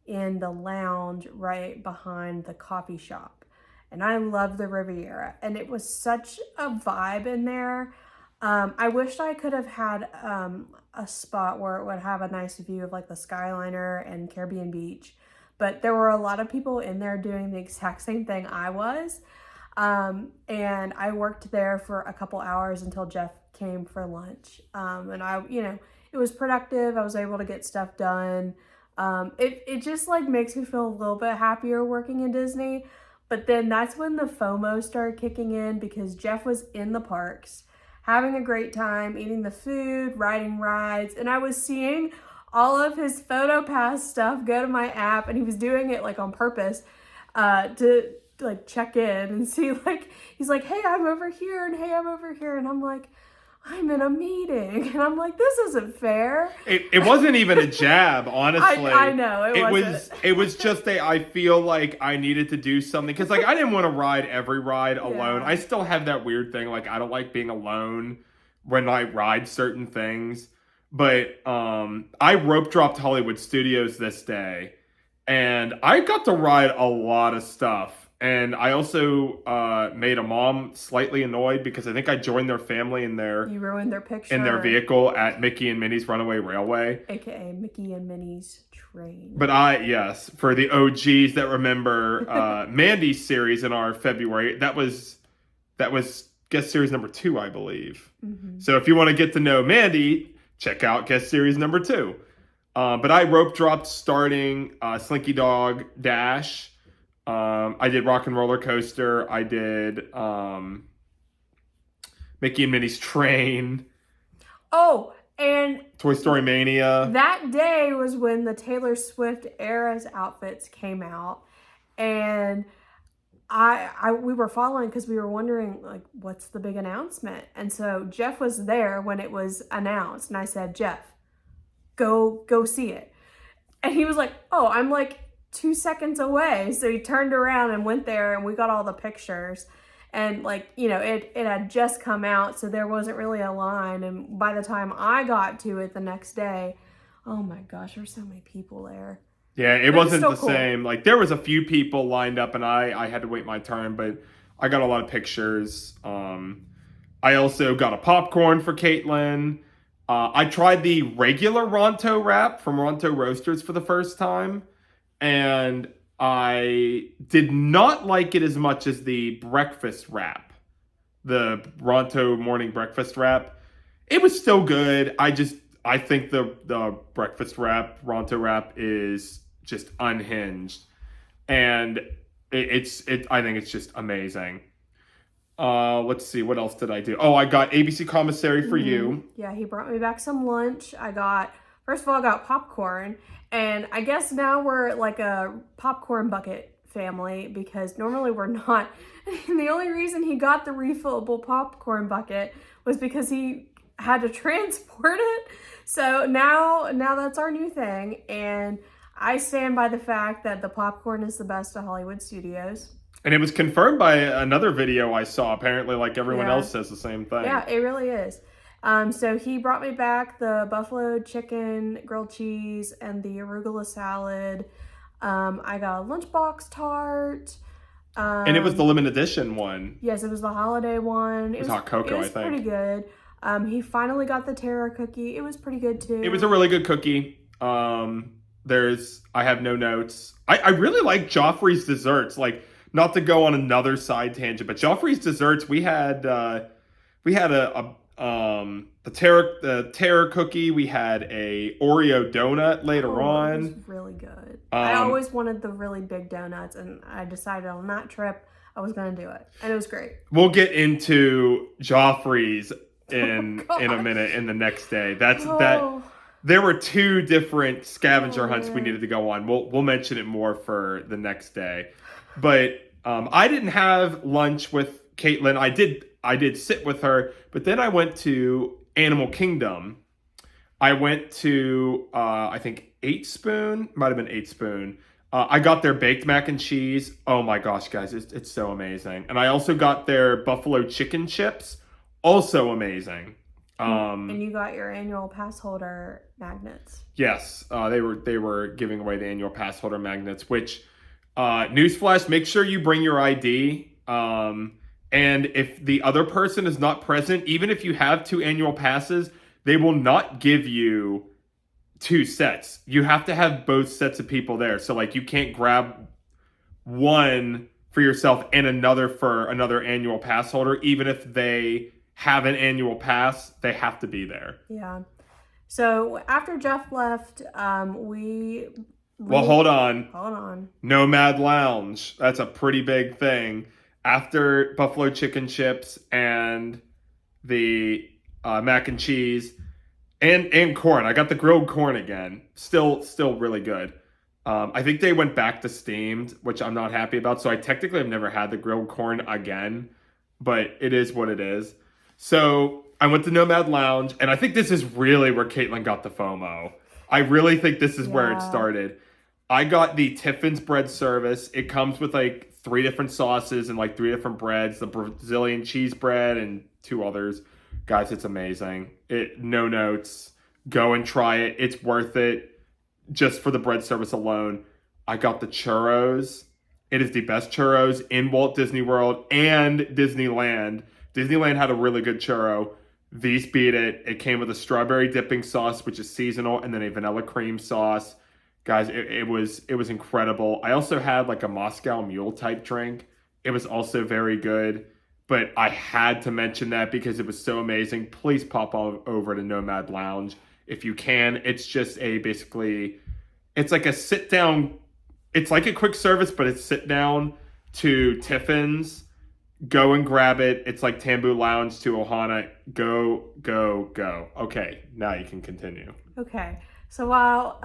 in the lounge right behind the coffee shop. And I love the Riviera, and it was such a vibe in there. I wished I could have had a spot where it would have a nice view of like the Skyliner and Caribbean Beach, but there were a lot of people in there doing the exact same thing I was. And I worked there for a couple hours until Jeff came for lunch. And it was productive. I was able to get stuff done. It just like makes me feel a little bit happier working in Disney. But then that's when the FOMO started kicking in because Jeff was in the parks, having a great time, eating the food, riding rides, and I was seeing all of his PhotoPass stuff go to my app, and he was doing it like on purpose to like check in and see, like, he's like, hey, I'm over here, and hey, I'm over here, and I'm like, I'm in a meeting, and I'm like, this isn't fair. It wasn't even a jab, honestly. I know, it was just I feel like I needed to do something because like I didn't want to ride every ride alone. Yeah. I still have that weird thing, like I don't like being alone when I ride certain things. But I rope dropped Hollywood Studios this day, and I got to ride a lot of stuff. And I also made a mom slightly annoyed because I think I joined their family in You ruined their picture. in their vehicle at Mickey and Minnie's Runaway Railway. AKA Mickey and Minnie's train. But yes, for the OGs that remember Mandy's series in our February, that was guest series number 2, I believe. Mm-hmm. So if you want to get to know Mandy, check out guest series number 2. But I rope dropped starting Slinky Dog Dash. I did Rock and Roller Coaster. I did Mickey and Minnie's Train. Oh, and Toy Story Mania. that day was when the Taylor Swift Eras outfits came out, and we were following because we were wondering like what's the big announcement, and so Jeff was there when it was announced, and I said, Jeff, go see it, and he was like, oh, I'm like 2 seconds away. So he turned around and went there, and we got all the pictures, and like, it had just come out, so there wasn't really a line. And by the time I got to it the next day, oh my gosh, there's so many people there. Yeah, it But wasn't it's the still cool. same. Like there was a few people lined up, and I had to wait my turn, but I got a lot of pictures. I also got a popcorn for Kaitlyn. I tried the regular Ronto wrap from Ronto Roasters for the first time, and I did not like it as much as the breakfast wrap, the Ronto morning breakfast wrap. It was still good. I think the breakfast wrap, Ronto wrap, is just unhinged. And I think it's just amazing. Let's see, what else did I do? Oh, I got ABC commissary for you. Yeah, he brought me back some lunch. First of all, I got popcorn. And I guess now we're like a popcorn bucket family because normally we're not. And the only reason he got the refillable popcorn bucket was because he had to transport it. So now that's our new thing. And I stand by the fact that the popcorn is the best at Hollywood Studios. And it was confirmed by another video I saw. Apparently, like everyone Yeah. else says the same thing. Yeah, it really is. So he brought me back the buffalo chicken, grilled cheese, and the arugula salad. I got a lunchbox tart. And it was the limited edition one. Yes, it was the holiday one. It was hot cocoa, I think. It was pretty good. He finally got the Terra cookie. It was pretty good too. It was a really good cookie. I have no notes. I really like Joffrey's desserts. Like, not to go on another side tangent, but Joffrey's desserts, we had the Terra cookie. We had a Oreo donut later on. It was really good. I always wanted the really big donuts, and I decided on that trip I was going to do it, and it was great. We'll get into Joffrey's in a minute in the next day. That there were 2 different scavenger hunts we needed to go on. We'll mention it more for the next day. But I didn't have lunch with Kaitlyn. I did sit with her, but then I went to Animal Kingdom. I went to I think 8 Spoon, might have been 8 Spoon. I got their baked mac and cheese. Oh my gosh, guys, it's so amazing. And I also got their buffalo chicken chips, also amazing. And you got your annual pass holder magnets. Yes, they were giving away the annual pass holder magnets, which newsflash, make sure you bring your ID. And if the other person is not present, even if you have 2 annual passes, they will not give you 2 sets. You have to have both sets of people there. So like you can't grab one for yourself and another for another annual pass holder. Even if they have an annual pass, they have to be there. Yeah. So after Jeff left, Well, hold on. Nomad Lounge. That's a pretty big thing. After buffalo chicken chips and the mac and cheese and corn. I got the grilled corn again. Still really good. I think they went back to steamed, which I'm not happy about. So I technically have never had the grilled corn again, but it is what it is. So I went to Nomad Lounge, and I think this is really where Kaitlyn got the FOMO. I really think this is where it started. I got the Tiffin's bread service. It comes with like 3 different sauces and like 3 different breads, the Brazilian cheese bread and 2 others. Guys, it's amazing. No notes. Go and try it. It's worth it just for the bread service alone. I got the churros. It is the best churros in Walt Disney World and Disneyland. Disneyland had a really good churro. These beat it. It came with a strawberry dipping sauce, which is seasonal, and then a vanilla cream sauce. Guys, it was incredible. I also had like a Moscow Mule type drink. It was also very good. But I had to mention that because it was so amazing. Please pop over to Nomad Lounge if you can. It's just it's like a sit down. It's like a quick service, but it's sit down to Tiffin's. Go and grab it. It's like Tambu Lounge to Ohana. Go, go, go. Okay, now you can continue. Okay, so while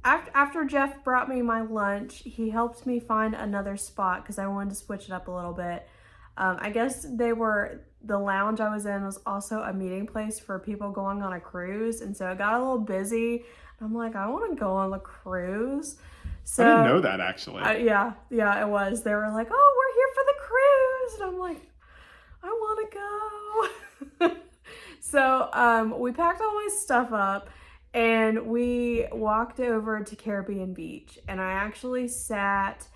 after Jeff brought me my lunch, he helped me find another spot because I wanted to switch it up a little bit. I guess the lounge I was in was also a meeting place for people going on a cruise, and so it got a little busy. I'm like, I want to go on the cruise. So I didn't know that actually. Yeah, it was. They were like, oh, we're here for the cruise. And I'm like, I want to go. So we packed all my stuff up and we walked over to Caribbean Beach. And I actually sat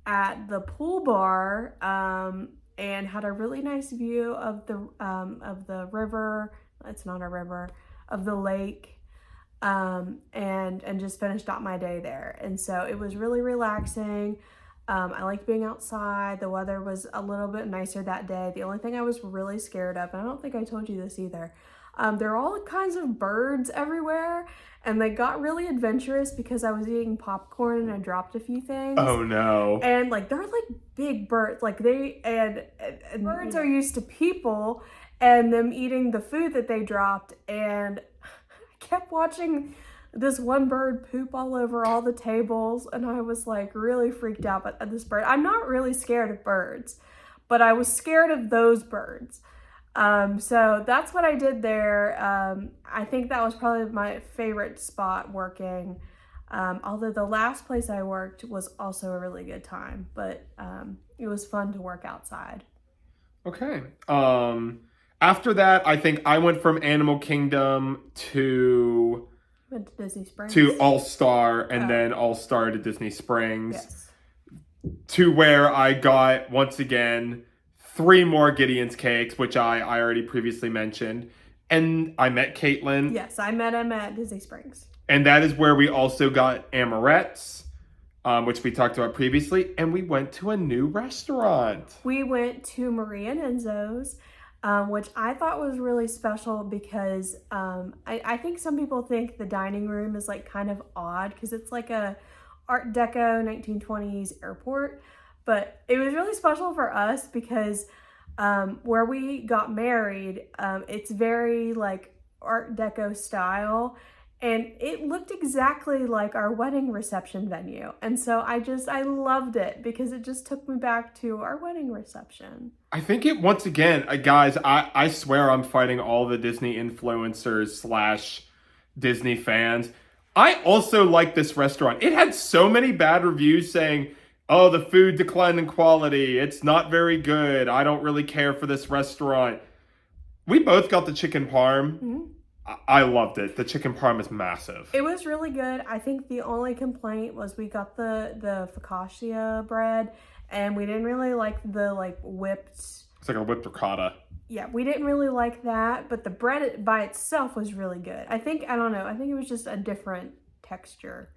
at the pool bar and had a really nice view of the river. It's not a river, of the lake. And just finished out my day there. And so it was really relaxing. I liked being outside. The weather was a little bit nicer that day. The only thing I was really scared of, and I don't think I told you this either, There are all kinds of birds everywhere, and they got really adventurous because I was eating popcorn and I dropped a few things. Oh no. And like they're like big birds, like and birds are used to people and them eating the food that they dropped, and I kept watching this one bird poop all over all the tables, and I was like really freaked out at this bird. I'm not really scared of birds, but I was scared of those birds. So that's what I did there. I think that was probably my favorite spot working. Although the last place I worked was also a really good time, but it was fun to work outside. Okay. After that, I think I went from Animal Kingdom to Went to Disney Springs. to All Star, and then All Star to Disney Springs, Yes. to where I got, once again, 3 more Gideon's cakes, which I already previously mentioned. And I met Kaitlyn. Yes, I met him at Disney Springs. And that is where we also got amarettes, which we talked about previously. And we went to a new restaurant. We went to Maria and Enzo's, which I thought was really special because I think some people think the dining room is like kind of odd because it's like a Art Deco 1920s airport. But it was really special for us because where we got married, it's very like Art Deco style, and it looked exactly like our wedding reception venue. And so I loved it because it just took me back to our wedding reception. I think it, once again, guys, I swear I'm fighting all the Disney influencers / Disney fans. I also like this restaurant. It had so many bad reviews saying, oh, the food declined in quality. It's not very good. I don't really care for this restaurant. We both got the chicken parm. Mm-hmm. I loved it. The chicken parm is massive. It was really good. I think the only complaint was we got the focaccia bread, and we didn't really like the like whipped. It's like a whipped ricotta. Yeah, we didn't really like that, but the bread by itself was really good. I don't know. I think it was just a different texture.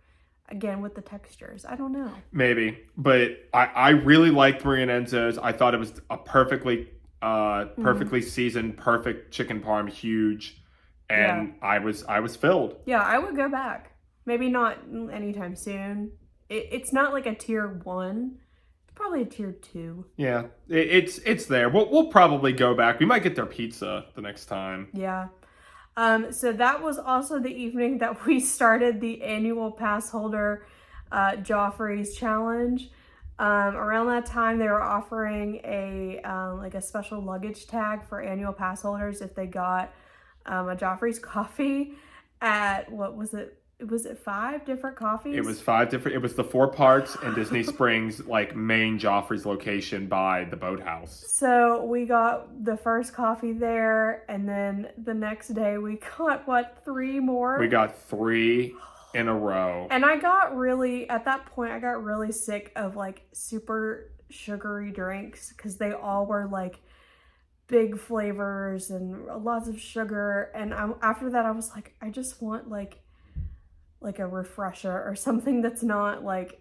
Again, with the textures. I don't know. Maybe. But I really liked Maria and Enzo's. I thought it was a perfectly seasoned, perfect chicken parm, huge. And yeah. I was filled. Yeah, I would go back. Maybe not anytime soon. It's not like a tier 1. It's probably a tier 2. Yeah, it's there. We'll probably go back. We might get their pizza the next time. Yeah. So that was also the evening that we started the annual pass holder Joffrey's challenge. Around that time, they were offering a special luggage tag for annual pass holders if they got a Joffrey's coffee at, what was it? Was it 5 different coffees? It was 5 different. It was the 4 parks and Disney Springs, like main Joffrey's location by the boathouse. So we got the first coffee there, and then the next day we got 3 more? We got 3 in a row. And at that point, I got really sick of like super sugary drinks because they all were like big flavors and lots of sugar. And after that, I was like, I just want like a refresher or something that's not like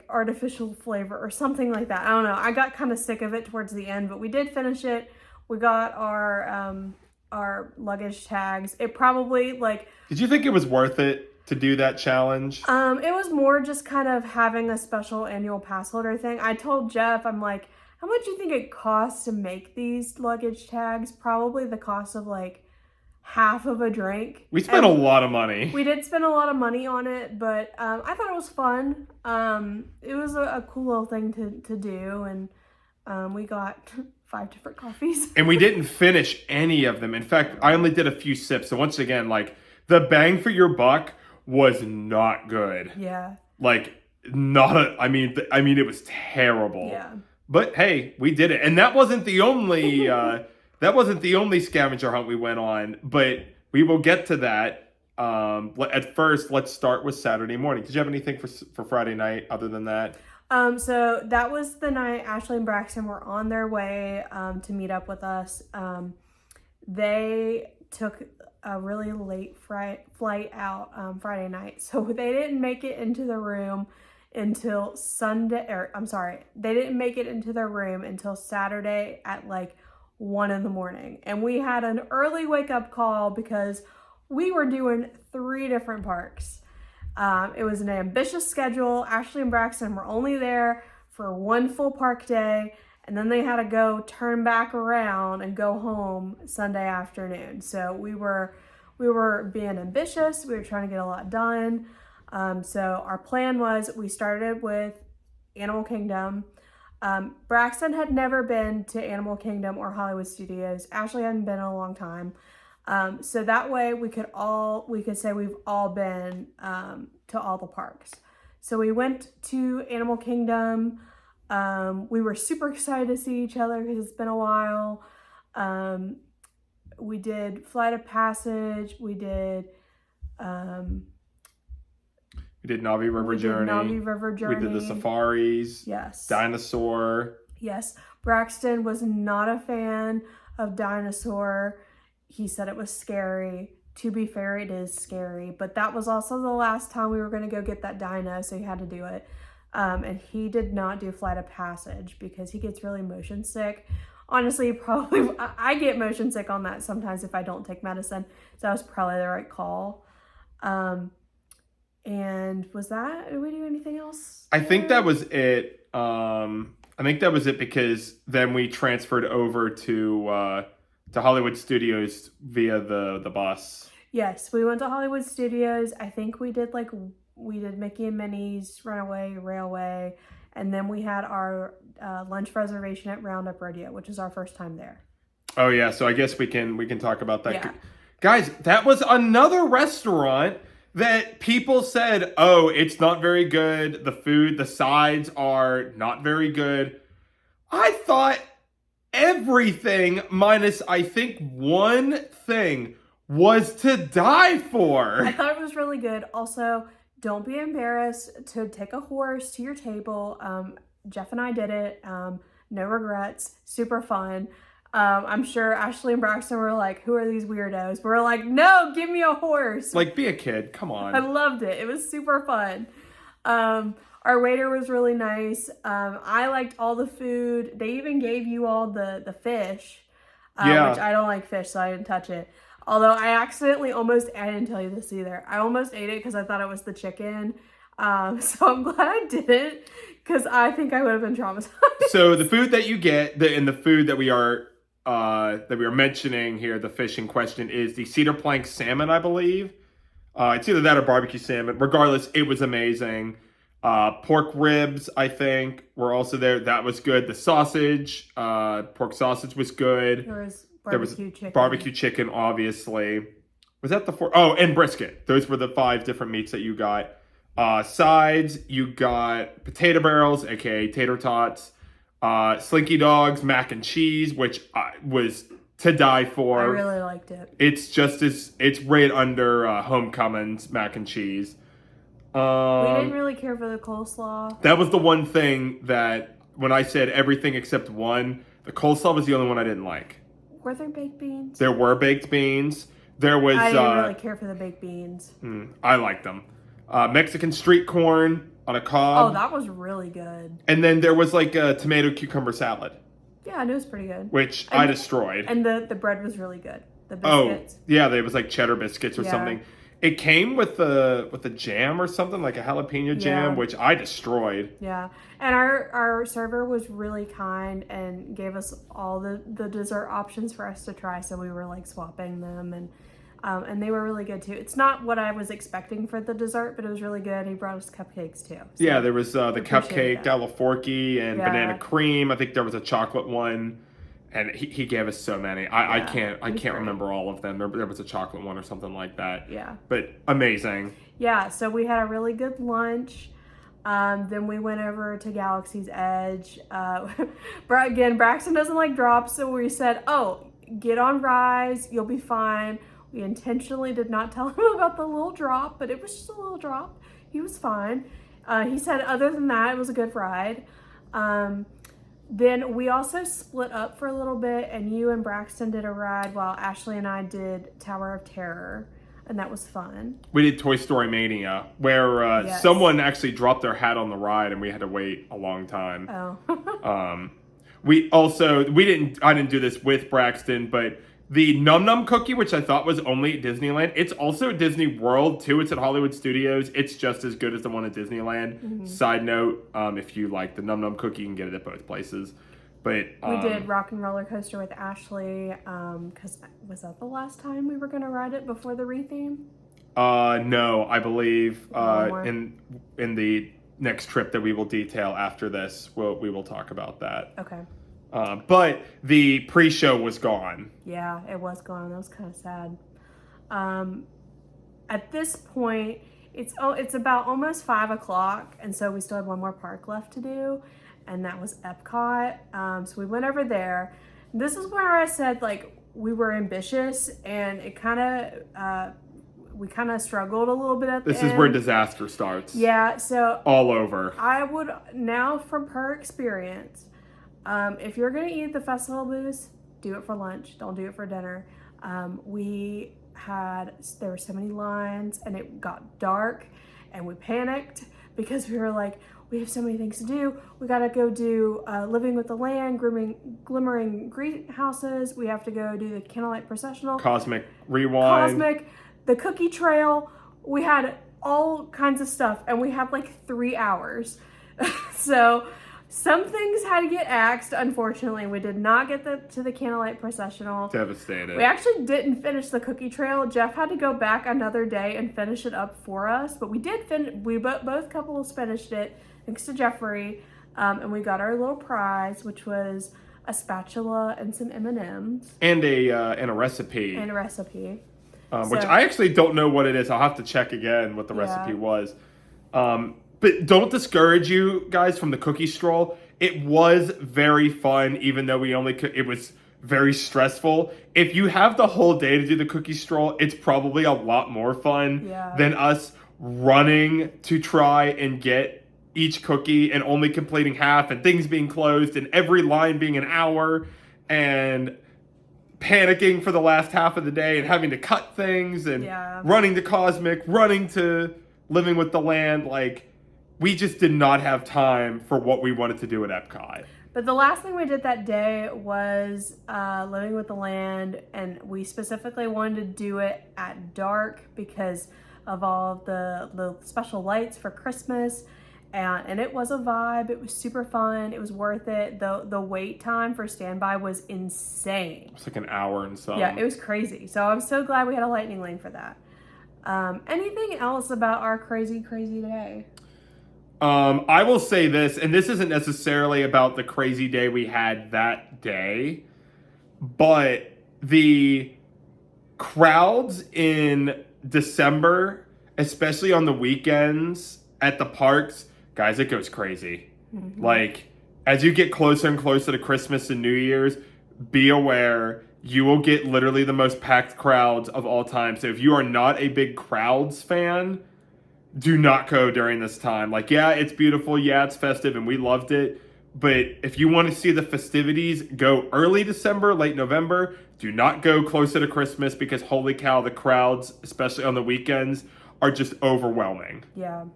artificial flavor or something like that. I don't know. I got kind of sick of it towards the end, but we did finish it. We got our luggage tags. It probably Did you think it was worth it to do that challenge? It was more just kind of having a special annual pass holder thing. I told Jeff, I'm like, how much do you think it costs to make these luggage tags? Probably the cost of like half of a drink. We spent a lot of money. We did spend a lot of money on it, but I thought it was fun. It was a cool little thing to do, and we got 5 different coffees. And we didn't finish any of them. In fact, I only did a few sips. So once again, the bang for your buck was not good. Yeah. I mean, it was terrible. Yeah. But hey, we did it. And that wasn't the only scavenger hunt we went on, but we will get to that. At first, let's start with Saturday morning. Did you have anything for Friday night other than that? So that was the night Ashley and Braxton were on their way to meet up with us. They took a really late flight out Friday night, so they didn't make it into the room until Sunday. They didn't make it into their room until Saturday at 1 in the morning. And we had an early wake up call because we were doing 3 different parks. It was an ambitious schedule. Ashley and Braxton were only there for 1 full park day, and then they had to go turn back around and go home Sunday afternoon. So we were being ambitious. We were trying to get a lot done. So our plan was we started with Animal Kingdom. Braxton had never been to Animal Kingdom or Hollywood Studios. Ashley hadn't been in a long time. So that way we could say we've all been to all the parks. So we went to Animal Kingdom. We were super excited to see each other because it's been a while. We did Flight of Passage. We did Navi River Journey. We did the safaris. Yes. Dinosaur. Yes. Braxton was not a fan of Dinosaur. He said it was scary. To be fair, it is scary. But that was also the last time we were going to go get that dino, so he had to do it. And he did not do Flight of Passage because he gets really motion sick. Honestly, probably I get motion sick on that sometimes if I don't take medicine. So that was probably the right call. And did we do anything else? I think that was it. Because then we transferred over to Hollywood Studios via the bus. Yes, we went to Hollywood Studios. I think we did Mickey and Minnie's Runaway Railway, and then we had our lunch reservation at Roundup Rodeo, which is our first time there. Oh yeah, so I guess we can talk about that. Yeah. Guys, that was another restaurant that people said, oh, it's not very good. The food, the sides are not very good. I thought everything minus, I think, one thing was to die for. I thought it was really good. Also, don't be embarrassed to take a horse to your table. Jeff and I did it. No regrets. Super fun. I'm sure Ashley and Braxton were like, who are these weirdos? We're like, no, give me a horse. Like, be a kid. Come on. I loved it. It was super fun. Our waiter was really nice. I liked all the food. They even gave you all the fish, which I don't like fish, so I didn't touch it. Although I didn't tell you this either. I almost ate it because I thought it was the chicken. So I'm glad I didn't because I think I would have been traumatized. So the food that you get, and the food that we are mentioning here, the fish in question, is the cedar plank salmon, I believe. It's either that or barbecue salmon. Regardless, it was amazing. Pork ribs, I think, were also there. That was good. The sausage, pork sausage was good. There was chicken. Barbecue chicken, obviously. Was that the 4? Oh, and brisket. Those were the 5 different meats that you got. Sides, you got potato barrels, aka tater tots. Slinky dogs, mac and cheese, which was to die for. I really liked it. It's right under Homecoming's mac and cheese. We didn't really care for the coleslaw. That was the one thing that, when I said everything except one, the coleslaw was the only one I didn't like. Were there baked beans? There were baked beans. There was. I didn't really care for the baked beans. I liked them. Mexican street corn on a cob. Oh, that was really good. And then there was like a tomato cucumber salad. Yeah, it was pretty good. Which I destroyed. And the bread was really good. The biscuits. Oh, yeah, there was like cheddar biscuits or something. It came with the jam or something, like a jalapeno jam, which I destroyed. Yeah. And our server was really kind and gave us all the dessert options for us to try. So we were like swapping them, and they were really good too. It's not what I was expecting for the dessert, but it was really good. He brought us cupcakes too. So yeah, there was the cupcake, Forky, and banana cream. I think there was a chocolate one. And he gave us so many. I can't remember all of them. There was a chocolate one or something like that. Yeah. But amazing. Yeah, so we had a really good lunch. Then we went over to Galaxy's Edge. Again, Braxton doesn't like drops, so we said, oh, get on Rise, you'll be fine. We intentionally did not tell him about the little drop, but it was just a little drop. He was fine. He said other than that, it was a good ride. Then we also split up for a little bit, and you and Braxton did a ride while Ashley and I did Tower of Terror, and that was fun. We did Toy Story Mania, where someone actually dropped their hat on the ride, and we had to wait a long time. Oh. I didn't do this with Braxton, but the Num Num cookie, which I thought was only at Disneyland, it's also at Disney World too. It's at Hollywood Studios. It's just as good as the one at Disneyland. Mm-hmm. Side note, if you like the Num Num cookie, you can get it at both places. But we did Rock and Roller Coaster with Ashley, because was that the last time we were going to ride it before the retheme? No, I believe more. in the next trip that we will detail after this, we will talk about that. Okay. But the pre-show was gone. Yeah, it was gone. That was kind of sad. At this point, it's about almost 5 o'clock, and so we still had one more park left to do, and that was Epcot. So we went over there. This is where I said, like, we were ambitious, and it kind of we kind of struggled a little bit at the end. This is where disaster starts. Yeah, so all over. I would now, from her experience, if you're gonna eat at the festival booth, do it for lunch. Don't do it for dinner. There were so many lines, and it got dark, and we panicked because we were like, we have so many things to do. We gotta go do Living with the Land, Glimmering Greenhouses. We have to go do the Candlelight Processional, Cosmic Rewind, the Cookie Trail. We had all kinds of stuff, and we had like 3 hours. So some things had to get axed, unfortunately. We did not get to the Candlelight Processional. Devastated. We actually didn't finish the Cookie Trail. Jeff had to go back another day and finish it up for us, but we did finish. Both couples finished it, thanks to Jeffrey, and we got our little prize, which was a spatula and some M&Ms. And a recipe. And a recipe. Which I actually don't know what it is. I'll have to check again what the recipe was. But don't discourage you guys from the cookie stroll. It was very fun, even though it was very stressful. If you have the whole day to do the cookie stroll, it's probably a lot more fun than us running to try and get each cookie and only completing half, and things being closed and every line being an hour, and panicking for the last half of the day and having to cut things and running to Cosmic, running to Living with the Land. Like, we just did not have time for what we wanted to do at Epcot. But the last thing we did that day was Living with the Land, and we specifically wanted to do it at dark because of all the special lights for Christmas. And it was a vibe. It was super fun. It was worth it. The wait time for standby was insane. It's like an hour and some. Yeah, it was crazy. So I'm so glad we had a lightning lane for that. Anything else about our crazy day? I will say this, and this isn't necessarily about the crazy day we had that day, but the crowds in December, especially on the weekends at the parks, guys, it goes crazy. Mm-hmm. Like, as you get closer and closer to Christmas and New Year's, be aware you will get literally the most packed crowds of all time. So if you are not a big crowds fan, do not go during this time. Like, yeah, it's beautiful. Yeah, it's festive, and we loved it. But if you want to see the festivities, go early December, late November. Do not go closer to Christmas because, holy cow, the crowds, especially on the weekends, are just overwhelming. Yeah.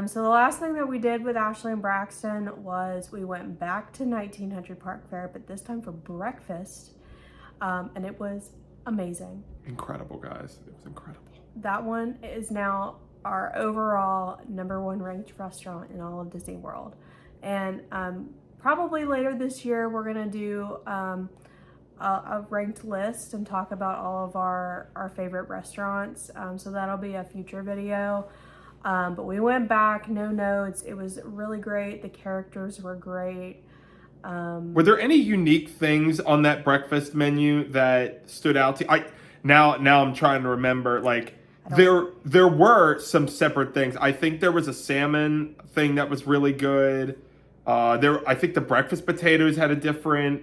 So the last thing that we did with Ashley and Braxton was we went back to 1900 Park Fair, but this time for breakfast. And it was amazing. Incredible, guys. It was incredible. That one is now our overall #1 ranked restaurant in all of Disney World. And probably later this year, we're going to do a ranked list and talk about all of our favorite restaurants. So that'll be a future video. But we went back, no notes. It was really great. The characters were great. Were there any unique things on that breakfast menu that stood out to you? Now I'm trying to remember. Like, there were some separate things. I think there was a salmon thing that was really good. I think the breakfast potatoes had different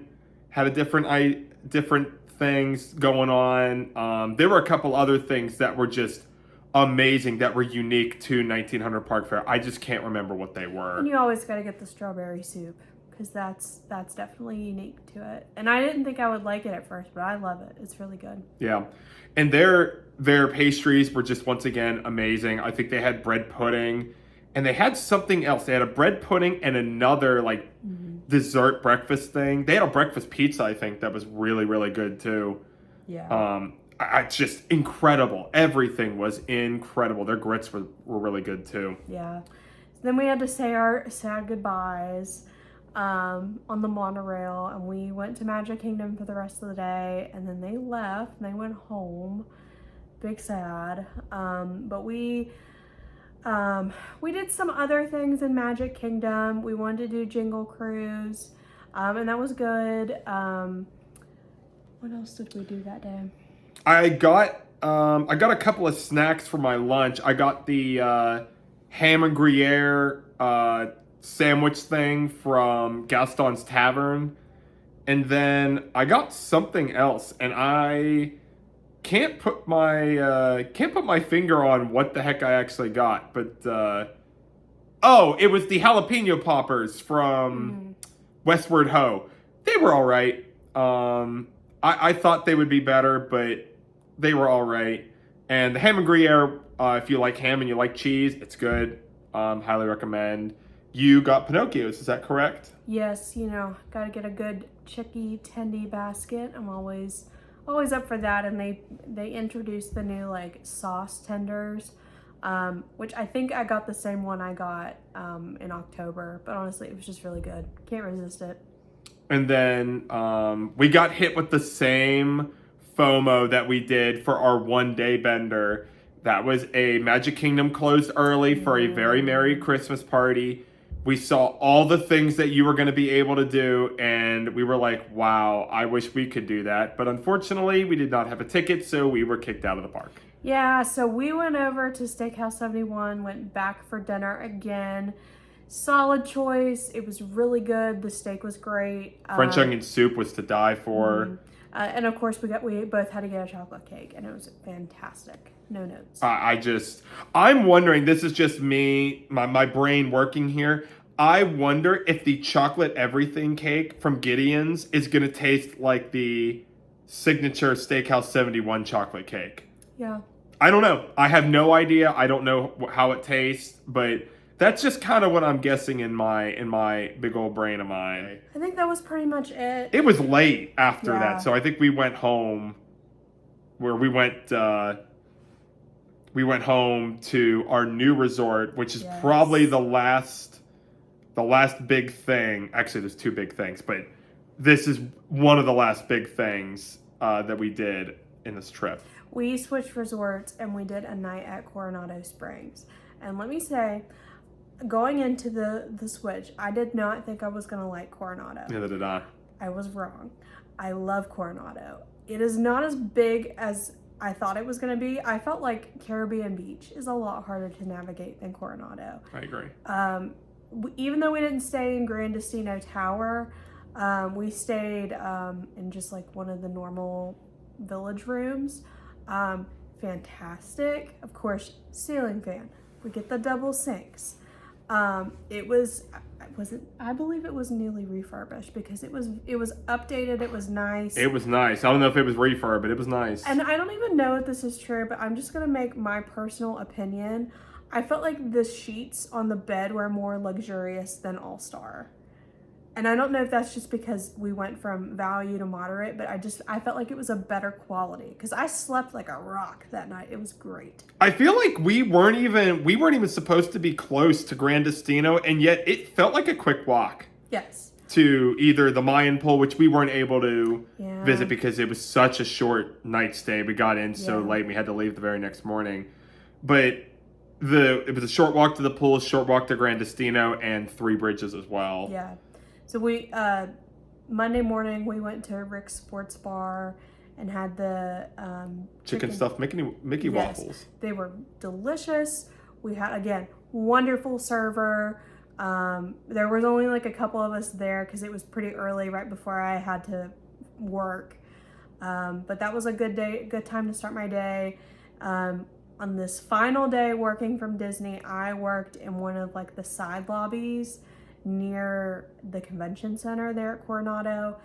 things going on. There were a couple other things that were just amazing, that were unique to 1900 Park Fair. I just can't remember what they were. And you always got to get the strawberry soup because that's definitely unique to it. And I didn't think I would like it at first, but I love it. It's really good. Yeah. And their pastries were just, once again, amazing. I think they had bread pudding, and they had something else. They had a bread pudding and another, like, dessert breakfast thing. They had a breakfast pizza, I think, that was really, really good too. Yeah. It's just incredible. Everything was incredible. Their grits were really good too. Yeah. Then we had to say our sad goodbyes on the monorail, and we went to Magic Kingdom for the rest of the day, and then they left and they went home. Big sad. But we did some other things in Magic Kingdom. We wanted to do Jingle Cruise, and that was good. What else did we do that day? I got a couple of snacks for my lunch. I got the ham and Gruyere sandwich thing from Gaston's Tavern, and then I got something else, and I can't put my finger on what the heck I actually got, but it was the jalapeno poppers from Westward Ho. They were all right. I thought they would be better, but they were all right. And the ham and Gruyere, if you like ham and you like cheese, it's good. Highly recommend. You got Pinocchio's, is that correct? Yes, gotta get a good chicky tendy basket. I'm always up for that. And they introduced the new sauce tenders, which I think I got the same one I got in October, but honestly it was just really good. Can't resist it. And then we got hit with the same FOMO that we did for our one-day bender. That was a Magic Kingdom closed early for a very Merry Christmas party. We saw all the things that you were going to be able to do, and we were like, wow, I wish we could do that. But unfortunately, we did not have a ticket, so we were kicked out of the park. Yeah, so we went over to Steakhouse 71, went back for dinner again. Solid choice. It was really good. The steak was great. French onion soup was to die for. And of course, we both had to get a chocolate cake, and it was fantastic. No notes. I'm wondering, this is just me, my brain working here. I wonder if the chocolate everything cake from Gideon's is going to taste like the signature Steakhouse 71 chocolate cake. Yeah. I don't know. I have no idea. I don't know how it tastes, but that's just kind of what I'm guessing in my big old brain of mine. I think that was pretty much it. It was late after Yeah. that, so I think we went home. Where we went home to our new resort, which is probably the last big thing. Actually, there's two big things, but this is one of the last big things that we did in this trip. We switched resorts and we did a night at Coronado Springs. And let me say, going into the switch, I did not think I was going to like Coronado. Neither did I. I was wrong. I love Coronado. It is not as big as I thought it was going to be. I felt like Caribbean Beach is a lot harder to navigate than Coronado. I agree. Even though we didn't stay in Grand Destino Tower, we stayed in just one of the normal village rooms. Fantastic. Of course, ceiling fan. We get the double sinks. I believe it was newly refurbished because it was updated. It was nice. It was nice. I don't know if it was refurb, but it was nice. And I don't even know if this is true, but I'm just gonna make my personal opinion. I felt like the sheets on the bed were more luxurious than All Star. And I don't know if that's just because we went from value to moderate, but I felt like it was a better quality because I slept like a rock that night. It was great. I feel like we weren't even supposed to be close to Grand Destino, and yet it felt like a quick walk. Yes. To either the Mayan pool, which we weren't able to Yeah. visit because it was such a short night stay. We got in so late, we had to leave the very next morning. But it was a short walk to the pool, short walk to Grand Destino, and Three Bridges as well. Yeah. So we Monday morning we went to Rick's Sports Bar and had the Chicken stuffed Mickey waffles. They were delicious. We had, again, wonderful server. There was only a couple of us there because it was pretty early right before I had to work. But that was a good time to start my day. On this final day working from Disney, I worked in one of the side lobbies near the convention center there at Coronado.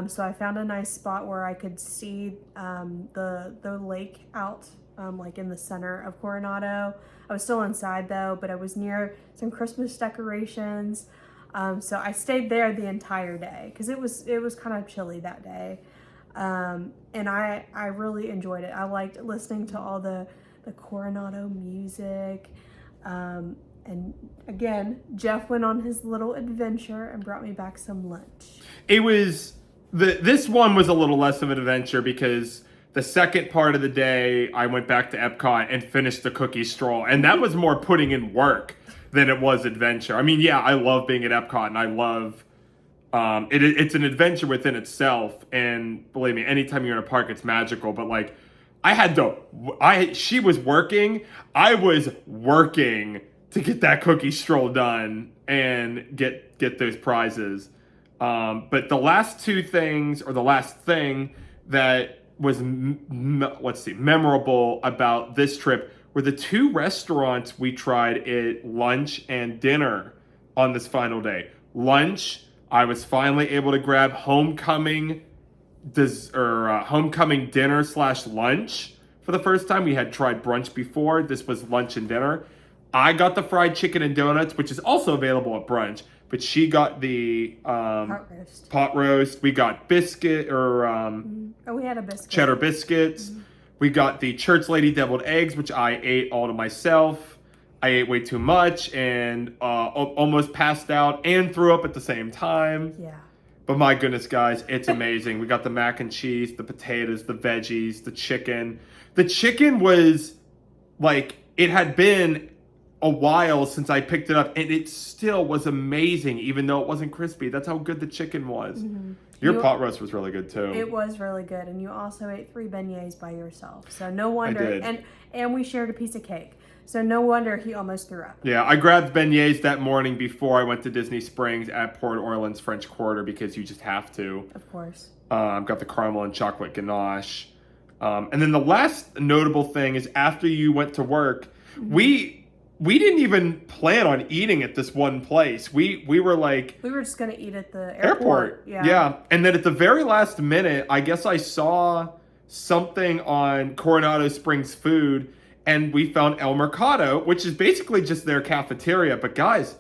So I found a nice spot where I could see the lake out in the center of Coronado. I was still inside though, but I was near some Christmas decorations. So I stayed there the entire day because it was kind of chilly that day. And I really enjoyed it. I liked listening to all the Coronado music. And again, Jeff went on his little adventure and brought me back some lunch. It was this one was a little less of an adventure because the second part of the day I went back to Epcot and finished the cookie stroll, and that was more putting in work than it was adventure. I mean, yeah, I love being at Epcot, and I love it's an adventure within itself. And believe me, anytime you're in a park, it's magical. But like, she was working, I was working to get that cookie stroll done and get those prizes. But the last two things, or the last thing that was memorable about this trip were the two restaurants we tried at lunch and dinner on this final day. Lunch, I was finally able to grab homecoming dinner / lunch for the first time. We had tried brunch before. This was lunch and dinner. I got the fried chicken and donuts, which is also available at brunch, but she got the pot roast. We got biscuit we had a biscuit. Cheddar biscuits. Mm-hmm. We got the Church Lady deviled eggs, which I ate all to myself. I ate way too much and almost passed out and threw up at the same time. Yeah. But my goodness, guys, it's amazing. We got the mac and cheese, the potatoes, the veggies, the chicken. The chicken was like, it had been a while since I picked it up, and it still was amazing, even though it wasn't crispy. That's how good the chicken was. Mm-hmm. Your pot roast was really good too. It was really good, and you also ate 3 beignets by yourself. So no wonder. I did. And we shared a piece of cake. So no wonder he almost threw up. Yeah, I grabbed beignets that morning before I went to Disney Springs at Port Orleans French Quarter because you just have to. Of course. Got the caramel and chocolate ganache. And then the last notable thing is after you went to work, mm-hmm. We didn't even plan on eating at this one place. We were like... We were just going to eat at the airport. Yeah. And then at the very last minute, I guess I saw something on Coronado Springs Food, and we found El Mercado, which is basically just their cafeteria. But guys,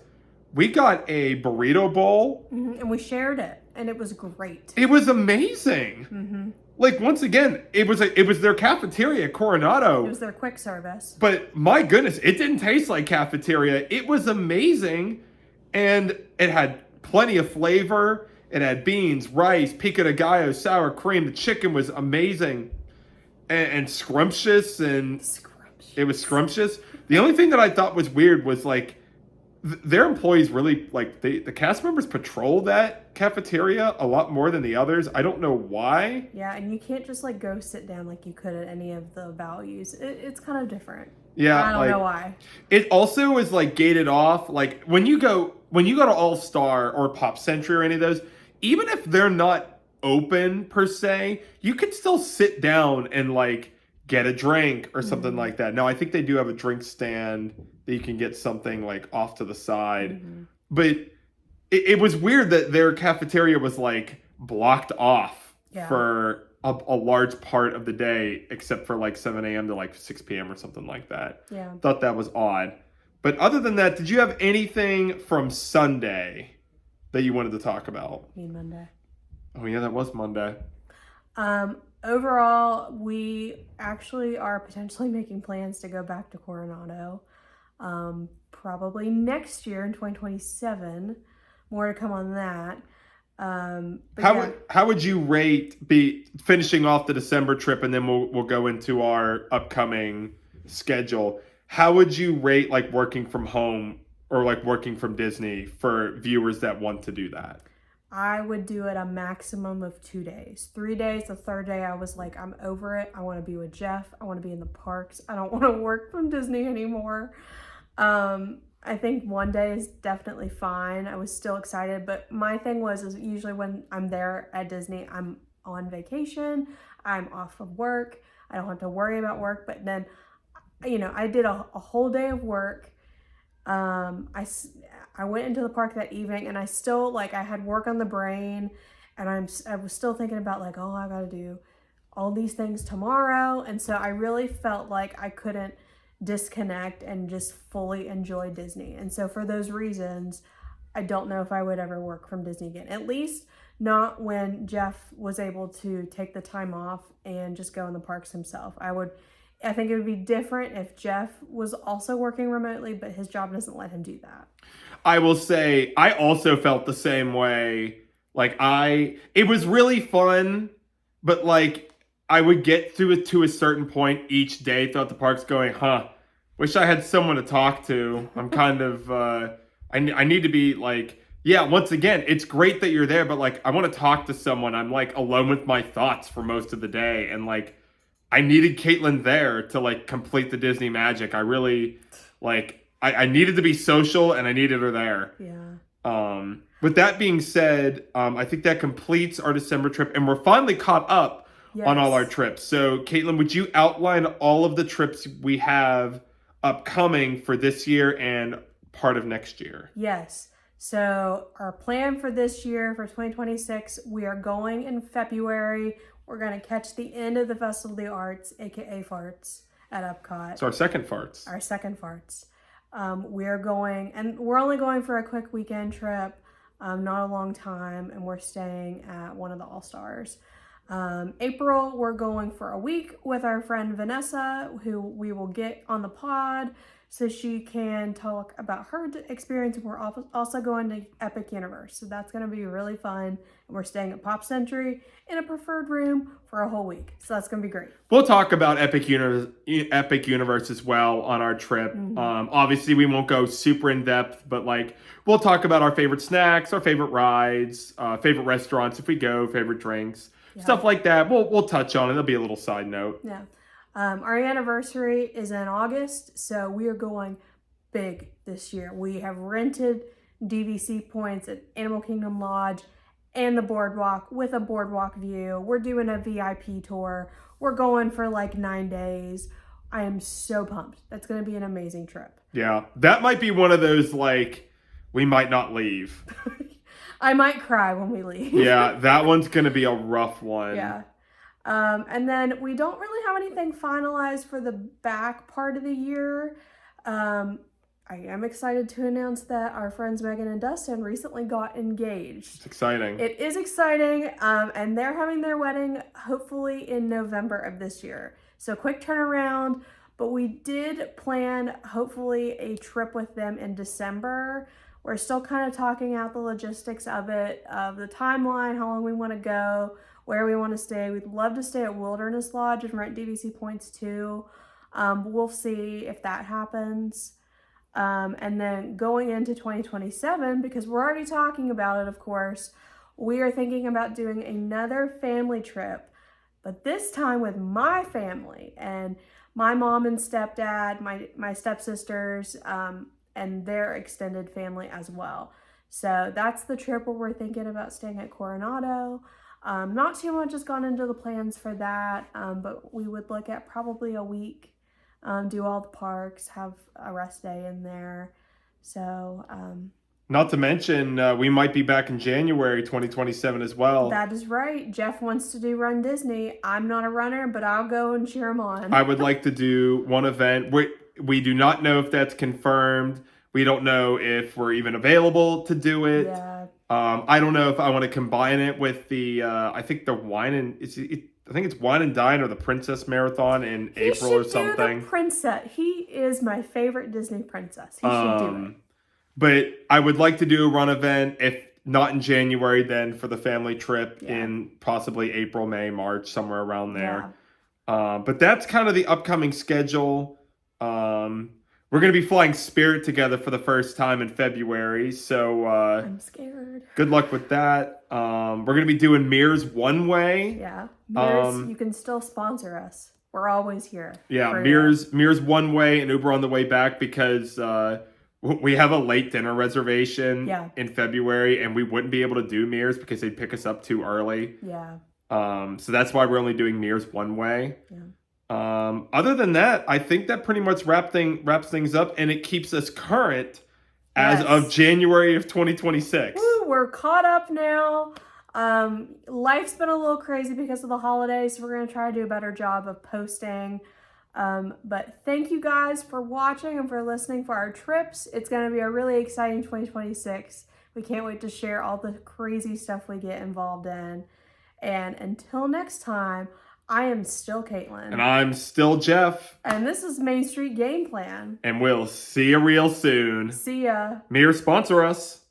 we got a burrito bowl. Mm-hmm. And we shared it, and it was great. It was amazing. Mm-hmm. Like, once again, it was their cafeteria at Coronado. It was their quick service. But my goodness, it didn't taste like cafeteria. It was amazing. And it had plenty of flavor. It had beans, rice, pico de gallo, sour cream. The chicken was amazing and scrumptious. It was scrumptious. The only thing that I thought was weird was, like, their employees really, like, the cast members patrol that cafeteria a lot more than the others. I don't know why. Yeah, and you can't just, like, go sit down like you could at any of the values. It's kind of different. Yeah, I don't know why. It also is, like, gated off. Like, when you go to All Star or Pop Century or any of those, even if they're not open per se, you could still sit down and, like, get a drink or something mm-hmm. like that. Now, I think they do have a drink stand that you can get something like off to the side. Mm-hmm. But it was weird that their cafeteria was like blocked off for a large part of the day, except for like 7 a.m. to like 6 p.m. or something like that. Yeah. Thought that was odd. But other than that, did you have anything from Sunday that you wanted to talk about? You mean Monday? Oh yeah, that was Monday. Overall, we actually are potentially making plans to go back to Coronado. Probably next year in 2027. More to come on that. How would you rate finishing off the December trip, and then we'll go into our upcoming schedule? How would you rate like working from home or like working from Disney for viewers that want to do that? I would do it a maximum of 2 days. 3 days, the third day I was like, I'm over it. I want to be with Jeff. I want to be in the parks. I don't want to work from Disney anymore. I think 1 day is definitely fine. I was still excited, but my thing is usually when I'm there at Disney, I'm on vacation. I'm off of work. I don't have to worry about work, but then, I did a whole day of work. I went into the park that evening, and I still, I had work on the brain, and I was still thinking about, I got to do all these things tomorrow, and so I really felt like I couldn't disconnect and just fully enjoy Disney. And so for those reasons, I don't know if I would ever work from Disney again. At least not when Jeff was able to take the time off and just go in the parks himself. I think it would be different if Jeff was also working remotely, but his job doesn't let him do that. I will say, I also felt the same way. It was really fun, but I would get through it to a certain point each day throughout the parks going, wish I had someone to talk to. I'm kind of, I need to be once again, it's great that you're there, but I want to talk to someone. I'm alone with my thoughts for most of the day. And I needed Kaitlyn there to complete the Disney magic. I really, I needed to be social and I needed her there. Yeah. With that being said, I think that completes our December trip and we're finally caught up on all our trips. So Kaitlyn, would you outline all of the trips we have upcoming for this year and part of next year? Yes. So our plan for this year, for 2026, we are going in February. We're going to catch the end of the Festival of the Arts, aka Farts, at Epcot. It's our second Farts. Our second Farts. We're going, and we're only going for a quick weekend trip, not a long time, and we're staying at one of the All-Stars. April, we're going for a week with our friend Vanessa, who we will get on the pod so she can talk about her experience. We're also going to Epic Universe, so that's going to be really fun. And we're staying at Pop Century in a preferred room for a whole week, so that's going to be great. We'll talk about Epic Universe as well on our trip. Mm-hmm. Obviously, we won't go super in depth, but we'll talk about our favorite snacks, our favorite rides, favorite restaurants if we go, favorite drinks, stuff like that. We'll touch on it. It'll be a little side note. Yeah. Our anniversary is in August, so we are going big this year. We have rented DVC points at Animal Kingdom Lodge and the Boardwalk with a boardwalk view. We're doing a VIP tour. We're going for 9 days. I am so pumped. That's going to be an amazing trip. Yeah, that might be one of those we might not leave. I might cry when we leave. Yeah, that one's going to be a rough one. Yeah. And then we don't really have anything finalized for the back part of the year. I am excited to announce that our friends Megan and Dustin recently got engaged. It's exciting. It is exciting, and they're having their wedding hopefully in November of this year. So quick turnaround, but we did plan hopefully a trip with them in December. We're still kind of talking out the logistics of it, of the timeline, how long we want to go, where we want to stay. We'd love to stay at Wilderness Lodge and rent DVC points too. We'll see if that happens. And then going into 2027, because we're already talking about it, of course, we are thinking about doing another family trip, but this time with my family and my mom and stepdad, my stepsisters, and their extended family as well. So that's the trip where we're thinking about staying at Coronado. Not too much has gone into the plans for that, but we would look at probably a week, do all the parks, have a rest day in there. So, not to mention, we might be back in January 2027 as well. That is right. Jeff wants to do Run Disney. I'm not a runner, but I'll go and cheer him on. I would like to do one event. We do not know if that's confirmed. We don't know if we're even available to do it. Yeah. I don't know if I want to combine it with the I think the Wine and Dine or the Princess Marathon in April or something. The princess. He is my favorite Disney princess. He should do it. But I would like to do a run event, if not in January, then for the family trip in possibly April, May, March, somewhere around there. Yeah. But that's kind of the upcoming schedule. We're going to be flying Spirit together for the first time in February, so I'm scared. Good luck with that. We're going to be doing Mears One Way. Yeah, Mears, you can still sponsor us. We're always here. Yeah, Mears One Way and Uber on the way back, because we have a late dinner reservation in February, and we wouldn't be able to do Mears because they'd pick us up too early. Yeah. So that's why we're only doing Mears One Way. Yeah. Other than that, I think that pretty much wraps things up, and it keeps us current as of January of 2026. Woo, we're caught up now. Life's been a little crazy because of the holidays, so we're going to try to do a better job of posting. But thank you guys for watching and for listening for our trips. It's going to be a really exciting 2026 We can't wait to share all the crazy stuff we get involved in. And until next time, I am still Kaitlyn. And I'm still Jeff. And this is Main Street Game Plan. And we'll see you real soon. See ya. Mirror, sponsor us.